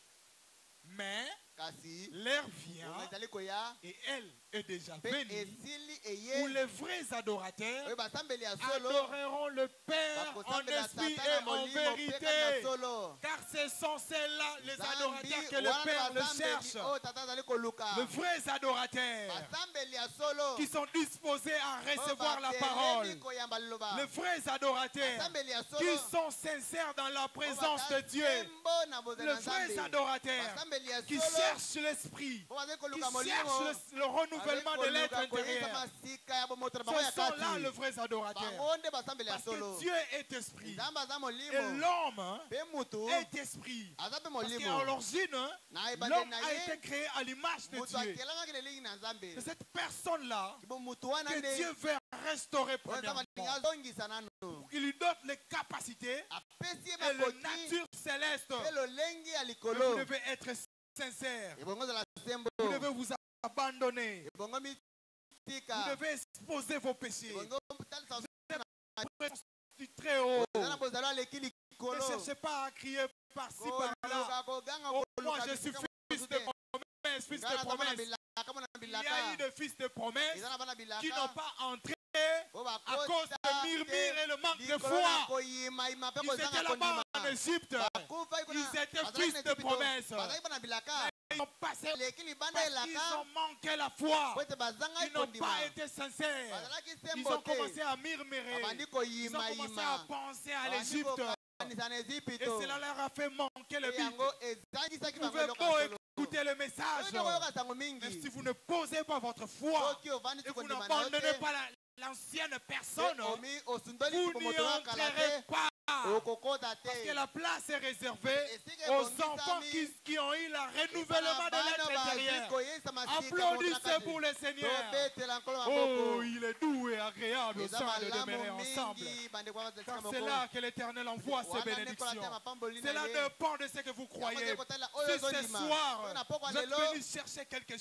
Mais kasi l'heure bongo vient ezali koya et elle est déjà mpe venue esili où eye les vrais adorateurs oyo basambeli ya solo adoreront le Père en bakosambela esprit tata na et en molimo mpe kati na vérité. solo Car ce sont celles-là, les Zambi, adorateurs que wana le Père na le basambeli cherche. oyo tata azali koluka Les vrais adorateurs basambeli ya solo qui sont disposés à oyo recevoir la batelemi parole. koyamba liloba Les vrais adorateurs basambeli ya solo qui sont sincères dans la oyo présence de Dieu. bakasembo na bozela Les na vrais nzambe adorateurs basambeli ya qui solo cherchent l'esprit, po bazali qui koluka molimo cherchent le renouvellement de l'être bazali koluka koyeba intérieur. masika ya bomoto na bango ya Ce sont là les kati vrais adorateurs. bango nde basambeli ya Parce que solo Dieu est esprit. nzambe aza Et molimo l'homme hein, mpe mutu est esprit. aza mpe Parce qu'à molimo l'origine, hein, na ebandeli l'homme na a été ye créé à l'image de moto Dieu. akelangaki lelingi na nzambe C'est cette personne-là kibo mutu wana que nde Dieu veut restaurer oyo nzambe alingi premièrement. azongisa nano Il lui donne les capacités apesi ye et la makoti nature céleste. mpe lolenge ya Mais vous likolo devez être sincère. ebongo ozala sembo Vous devez vous abandonner. ebongo Vous mitika devez exposer vos péchés. ebongo talisa Du très haut. eza na bozalo aleki Ne likolo cherchez pas à crier par-ci, par-là. koluka koganga Oh, moi, koluka je suis bisika fils mosusu de te. promesse, fils Ngai de naza mwana promesse. bilaka mwana Il y bilaka a eu des fils de promesse eza na bana qui bilaka n'ont pas entré po à cause bakota de murmures et le manque de likolo na foi. koyimayima mpe Ils étaient kozanga là-bas kondima en Égypte. bakufaki kuna Ils étaient bazalaki fils na de Ejipito. promesse. bazalaki bana bilaka Ils ont passé leki libanda parce qu'ils elaka ont manqué la foi. po ete bazangaki Ils n'ont kondima pas été sincères. bazalaki Ils sembo ont te commencé à murmurer. babandi Ils ont commencé à koyimayima penser à babandi l'Égypte. kokanisa na Et Ejipito cela leur a fait manquer le but. yango ezangisaki Vous bango pouvez eloko beau ya solo écouter le message. oyo koyoka sango Mais mingi si vous ne posez pas votre foi soki ovandi et ti vous kondima na yo n'abandonnez te pas l'ancienne personne, osundoli vous n'y kibomoto ya kala entrerez te pas okokota te. Parce que la place est réservée Esika aux ebongisami. enfants qui ont eu le renouvellement de Bana l'être bazwi intérieur. koyebisa masika Applaudissez kotakati. pour le Seigneur. Tobetela nkolo Oh, maboko. il est doux et agréable au Eza sein de demeurer malamu ensemble. mingi bandeko ya Car esika c'est moko. là que l'Éternel envoie ses Wana bénédictions. ndekola te mapamboli na Cela ye. dépend de ce que vous croyez. Yango te kotala oyo Si ce ozondima. soir, Oyo na pokwa vous êtes lelo. venu chercher quelque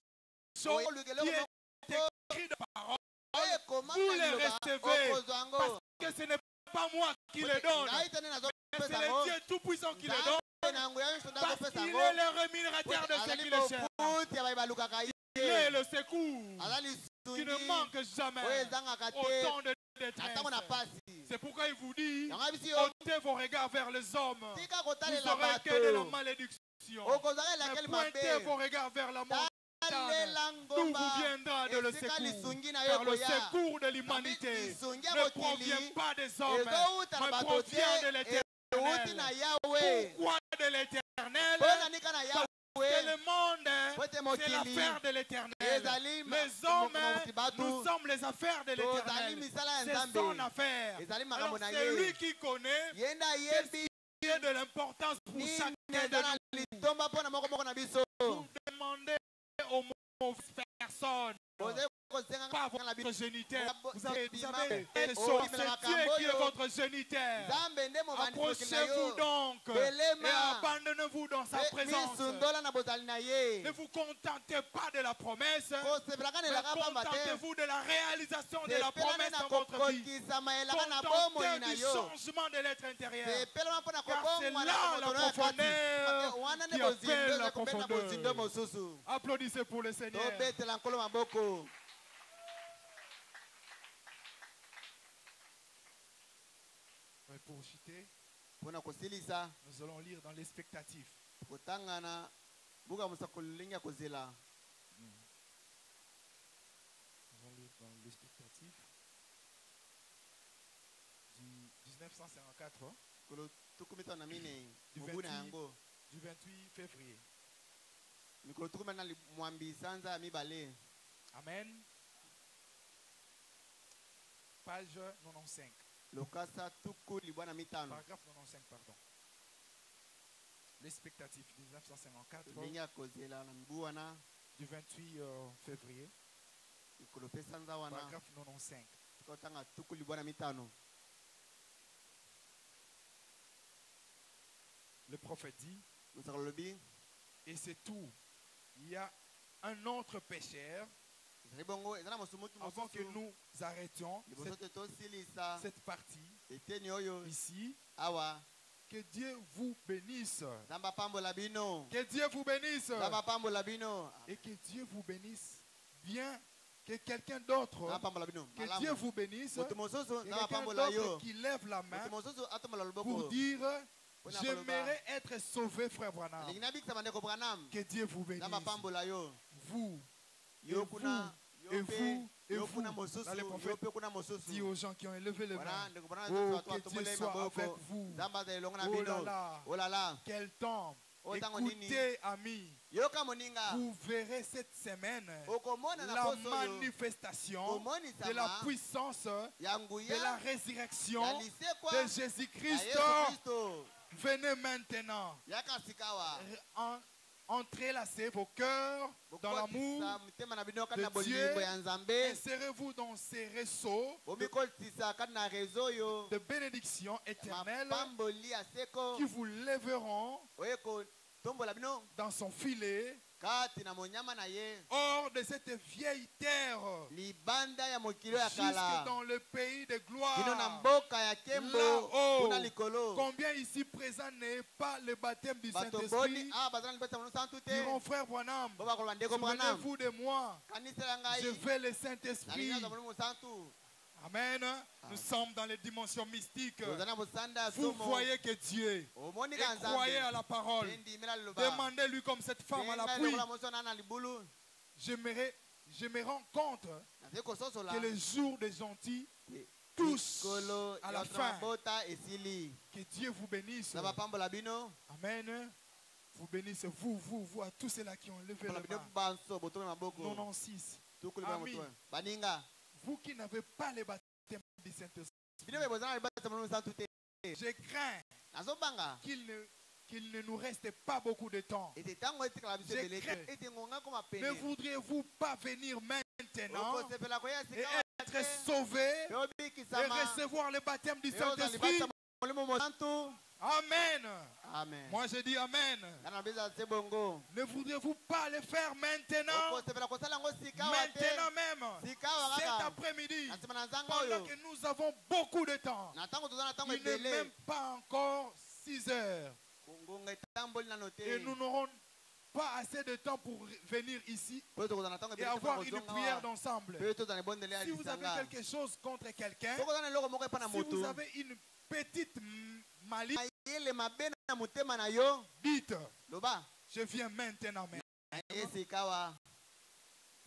chose Oyolukele qui est moko. écrit de parole, Oyekoma vous les liloba, recevez. okozwa yango. Parce que ce n'est pas moi qui le donne, Ngai tene mais nazopesa c'est yango. le Dieu Tout-Puissant qui le donne. Na nguya nyonso Parce nazopesa qu'il yango. est le rémunérateur de ceux Azali qui le cherchent. mokuti ya bayi balukaka ye. Il est le secours Azali qui ne lisungi manque jamais oyo ezangaka au te temps de na ntango na détresse. pasi. C'est pourquoi il vous dit, Yango abisi yo ôtez vos regards vers les hommes. tika Vous kotalela aurez que de la bato. malédiction. Okozala Mais elakeli pointez mabe. vos regards vers la montagne. Talela D'où ngomba. vous viendra de le Esika secours. lisungi na yo Car le koya. secours de l'humanité Lisungi ya ne mokili. provient pas des hommes, Ezouta na mais bato provient de te. Euti na l'Éternel. Yawe. Pourquoi de l'Éternel? Mpona nika na Que Yawe. le monde, Pote c'est mokili. l'affaire de l'Éternel. Ezali Les hommes, mokuti batu. nous sommes les affaires de Tozali l'Éternel. misala ya C'est son Nzambe. affaire. Ezali Alors makambo na c'est ye. lui qui connaît Yenda qu'est-ce yebi. qui est de l'importance pour Nini chacun eza de na nous. litomba mpona moko moko na biso. Vous demandez aux mauvaises personnes, Ozali kosenga pas na votre biso. géniteur. Vous avez Oh, c'est Dieu qui est votre géniteur. Nzambe nde movandisi na Approchez-vous yo. donc et Belema. abandonnez-vous dans sa présence. Misundola na bozali na ye. Ne vous contentez pas de la promesse, Kosepelaka na mais elaka pamba te. contentez-vous de la réalisation de la Sepelana promesse na dans votre vie. kokokisama elaka na bomoi Contentez na du yo. changement de l'être intérieur. Sepelama mpona Car c'est kobongwana là na la moto na kati. profondeur Wana nde qui appelle bozindo la ekobenda profondeur. bozindo mosusu. Applaudissez pour le Seigneur. Tobetela nkolo maboko. Mais pour chuter, Mpona kosilisa nous allons lire dans l'expectatif. kotangana buka mosakoli ndenge ya kozela. Nous allons lire dans l'expectatif du 1954, Kolo tukumi tano na minei. Du Mobu na 28. yango. du 28 février. Mikolo tukumi na mwambi sanza ya mibale. Amen. Page 95. Lokasa tuku libwana mitano. Paragraphe 95, pardon. L'expectatif 1954 Ndenge ya kozela na mibu wana. du 28 février. Mikolo pe sanza wana. Paragraphe 95. Tukotanga tuku libwana mitano. Le prophète dit, Mosakoli lobi. et c'est tout. Il y a un autre pécheur Ezali bongo ezala mosumuki avant que mosusu. nous arrêtions Liboso te tosilisa. cette partie Eteni oyo. ici. Awa. Que Dieu vous bénisse. Nzambe apambola bino. Que Dieu vous bénisse. Nzambe apambola bino. Et que Dieu vous bénisse bien que quelqu'un d'autre. Nzambe apambola bino. Que Malamu. Dieu vous bénisse. Moto mosusu Et nzambe quelqu'un apambola yo. d'autre qui lève la main Moto mosusu atombola pour loboko. dire, j'aimerais être sauvé, frère Branham. Alingi nabikisa bandeko Branham. Que Dieu vous bénisse. Nzambe apambola yo. Vous Yo et kuna. et Yo pe. vous, et Yo vous. kuna mosusu. Là, les Yo prophètes pe kuna mosusu. dit aux gens qui ont élevé les Voilà, mains. ndeko Branham Oh, zoto que atombola Dieu soit maboko. avec vous. Nzambe azali elongo na Oh là bino. là. Oh là là. Quel temps. Oh, tango nini. Écoutez, amis, Yoka moninga. vous verrez cette semaine Okomona na la poso yo. manifestation Omonisa de la ma. puissance Ya de nguya. la résurrection Ya lisekwa. de Ya Jésus-Christ. Yesu Kristo. Venez maintenant. Yaka sikawa. Entrelacez vos cœurs dans l'amour. Bokotisa mutema na bino kati na de Dieu. bolingo ya Nzambe. Insérez-vous dans ces réseaux Bomikotisa kati na rezo yo. de bénédiction éternelle Mapamboli ya seko. qui vous lèveront Oyeko tombola bino dans son filet kati na monyama na ye. hors de cette vieille terre Libanda ya mokilo ya jusque kala. dans le pays de Bino na gloire. mboka ya kembo. Là-haut. Kuna likolo. Combien ici présents n'est pas le baptême du Bato boni Saint-Esprit bazana libeta mono santu te. diront, frère Branham, Boba kolwa ndeko Branham. souvenez-vous de moi, Kanisa ya ngai. je veux le Saint-Esprit. Alina za mono santu. Amen. Nous sommes dans les dimensions mystiques. Ozana bosanda Vous somo. voyez que Dieu, Omoni et ka croyez à Nzambe. la parole. Tendi mela loba. Demandez-lui comme cette femme à l'appui. Je me rends compte que les jours des gentils touchent à la fin. Que Dieu vous bénisse. Amen. Vous bénissez, vous, à tous ceux-là qui ont levé la main. 96. Amis. Vous qui n'avez pas le baptême du Saint-Esprit, Je crains nazobanga qu'il ne nous reste pas beaucoup de temps. ete ntango etikala biso Je ebele crains. te ete ngonga koma Ne pene voudriez-vous pas venir maintenant okosepela koya et sika être sauvé pe et obikisama recevoir le baptême du pe ozala Saint-Esprit? libata molimo mosantu. Amen. Amen. Moi je dis Amen. Ngana biza se bongo Ne voudriez-vous pas le faire maintenant? okosepela kosala yango sika wa te Maintenant même. sika wa Cet kaka après-midi. na nsima na nzanga Pendant oyo que nous avons beaucoup de temps. na ntango toza na ntango Il n'est ebele même pas encore 6 heures. ngonga etamboli nano te Et nous n'aurons pas assez de temps pour venir ici po tokozala na ntango et ebele te avoir mpona une kozonga prière wa d'ensemble. pe tozala na ebondeli ya Si vous avez lisanga quelque chose contre quelqu'un, soki oza na eloko moko epa na si vous motu avez une petite malice, mayele mabe na motema na yo dites, loba je viens maintenant, ye sika wa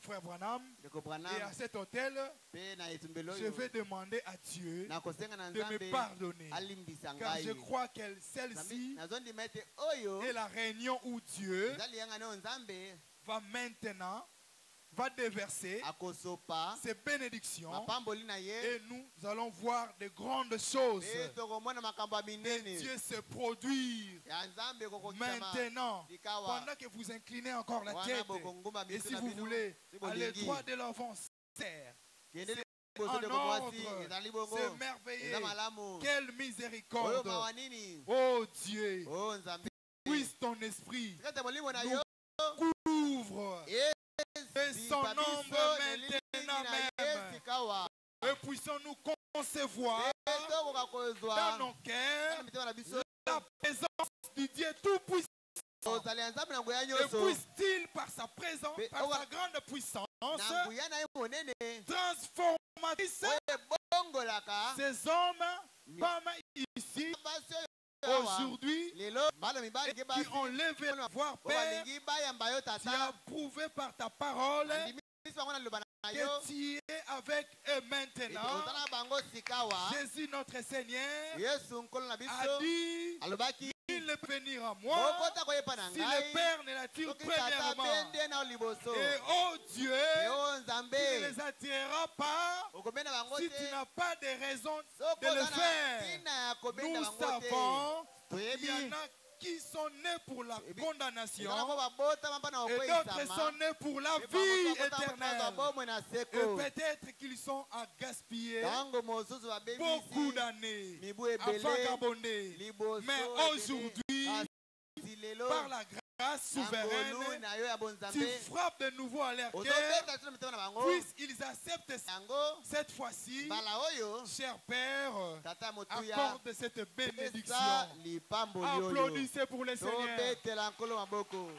frère Branham, ndeko et branam à cet hôtel, pe na etumbelo je oyo vais demander à Dieu na kosenga na de me nzambe pardonner. alimbisa Car je ngai crois que celle-ci nazondima ete oyo est la réunion où Dieu eza liyanga nayo nzambe va maintenant, va déverser akosopa ses bénédictions mapamboli na ye et nous allons voir de grandes choses pe tokomona makambo ya de minene Dieu se produire ya nzambe ekokokisama maintenant. likawa Pendant que vous inclinez encore la wana tête bokongumba et miso si na vous bino voulez si aller bolingi droit de l'avant, serre. kende En liboso ndeko mwasi ordre, ezali bongo c'est merveilleux. eza malamu Quelle oyo miséricorde. mawa nini Oh Dieu, o nzambe puisse ton esprit tikate molimo na nous yo couvre et son ombre maintenant même. sikawa Et puissons-nous concevoir pe tokoka kozwa dans nos na cœurs mitema na biso la présence du Dieu Tout-Puissant. ozali ya nzambe na nguya Et nyonso puisse-t-il, par sa présence, Mais, par oh, sa grande puissance, na nguya na ye monene transformatrice, oyo ebongolaka ces hommes, femmes ici, basi oyo awa aujourd'hui, lelo bana mibali ke qui basi ont levé la voix, po Père, balingi bayamba yo tu as tata prouvé par ta parole andimisi bango na liloba na yo que tu es avec eux ete maintenant. ozala bango sikawa Jésus, notre Seigneur, yesu nkolo na a biso dit, alobaki il ne peut venir à moi mokota koyepa na si le ngai Père ne l'attire soki tata premièrement. bende na yo liboso Et oh Dieu, e o tu ne nzambe les attireras pas okobenda bango si te tu n'as pas de raison soki de le oza na faire. ntina ya kobenda Nous bango te savons qu'il y toyebi en a qui sont nés pour la condamnation ezalako babotama mpa na et d'autres kokweyisama sont nés pour la pe vie bango bazwa éternelle. bomoi na Et seko peut-être qu'ils sont à gaspiller ntango mosusu beaucoup babebisi d'années, mibu à ebele vagabonder. liboso Mais ebele. aujourd'hui, Kasi lelo par la grâce na ngolu souveraine, na yo ya tu bonzambe frappes de nouveau à leur cœur, ozobeta tino mitema na bango puisqu'ils acceptent yango cette fois-ci, mbala oyo cher Père, tata motuya accorde cette bénédiction. esa lipamboli oyo Applaudissez pour le Seigneur. tobetela nkolo maboko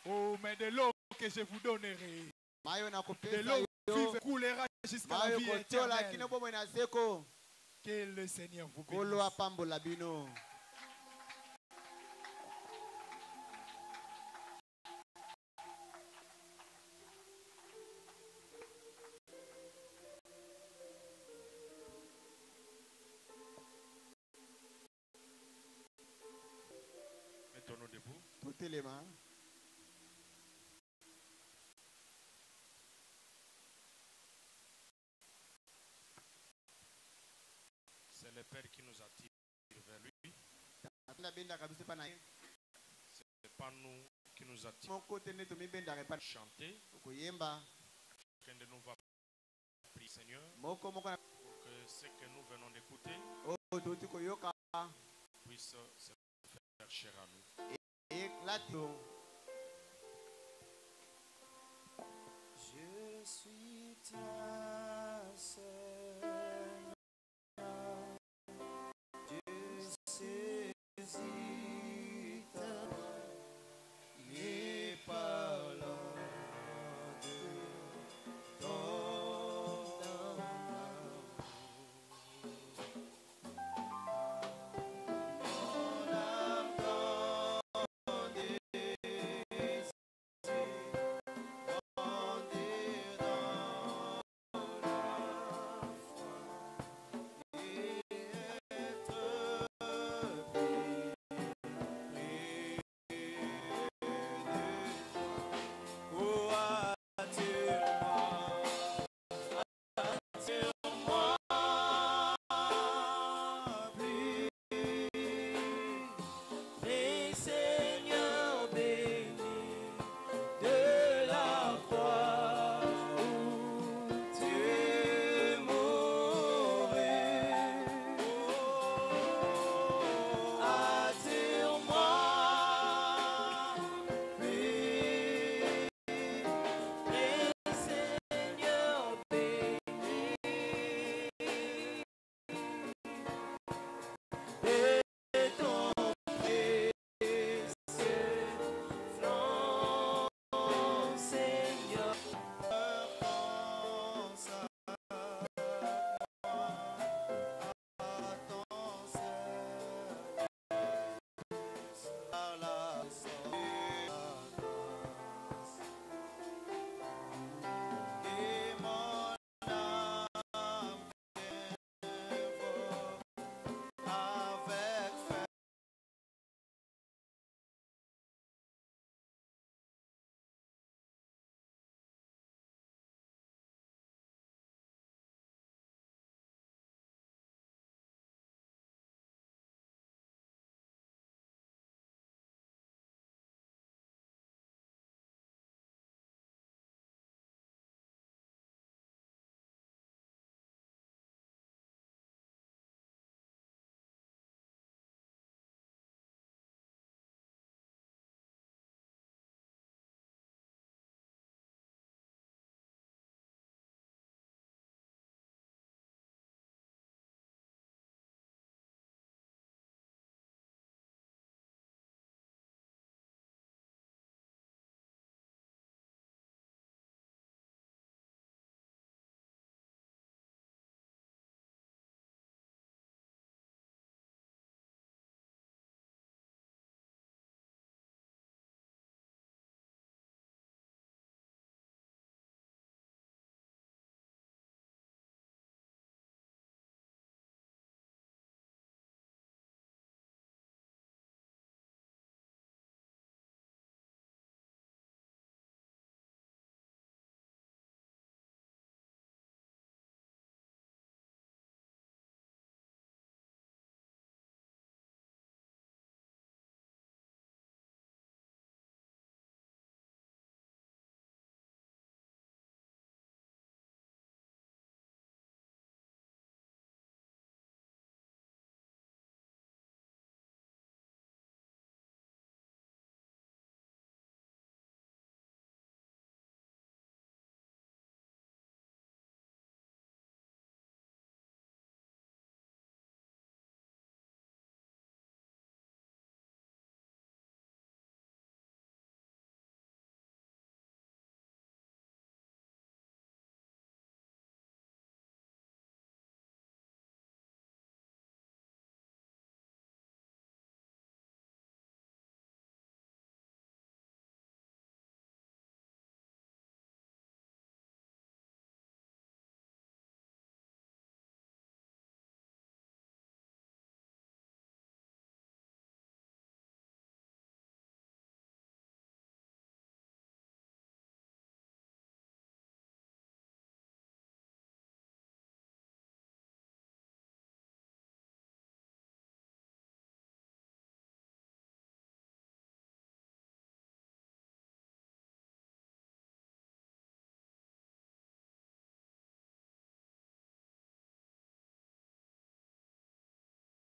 Oh, mais de l'eau que je vous donnerai, mayo na de kopesa l'eau yo vive coulera jusqu'à la mayo vie kotiola kino éternelle. bomoi na seko Que le Seigneur vous nkolo bénisse. apambola bino Mettons-nous debout. totelema C'est le Père qui nous attire vers lui. atanda bendaka biso epa na ye Ce n'est pas nous qui nous attirons. moko te nde tomibendaka epa Chanter. koyemba Chacun de nous va prier, Seigneur, moko moko na pour que ce que nous venons d'écouter oyo touti koyoka puisse se faire chair à nous. elati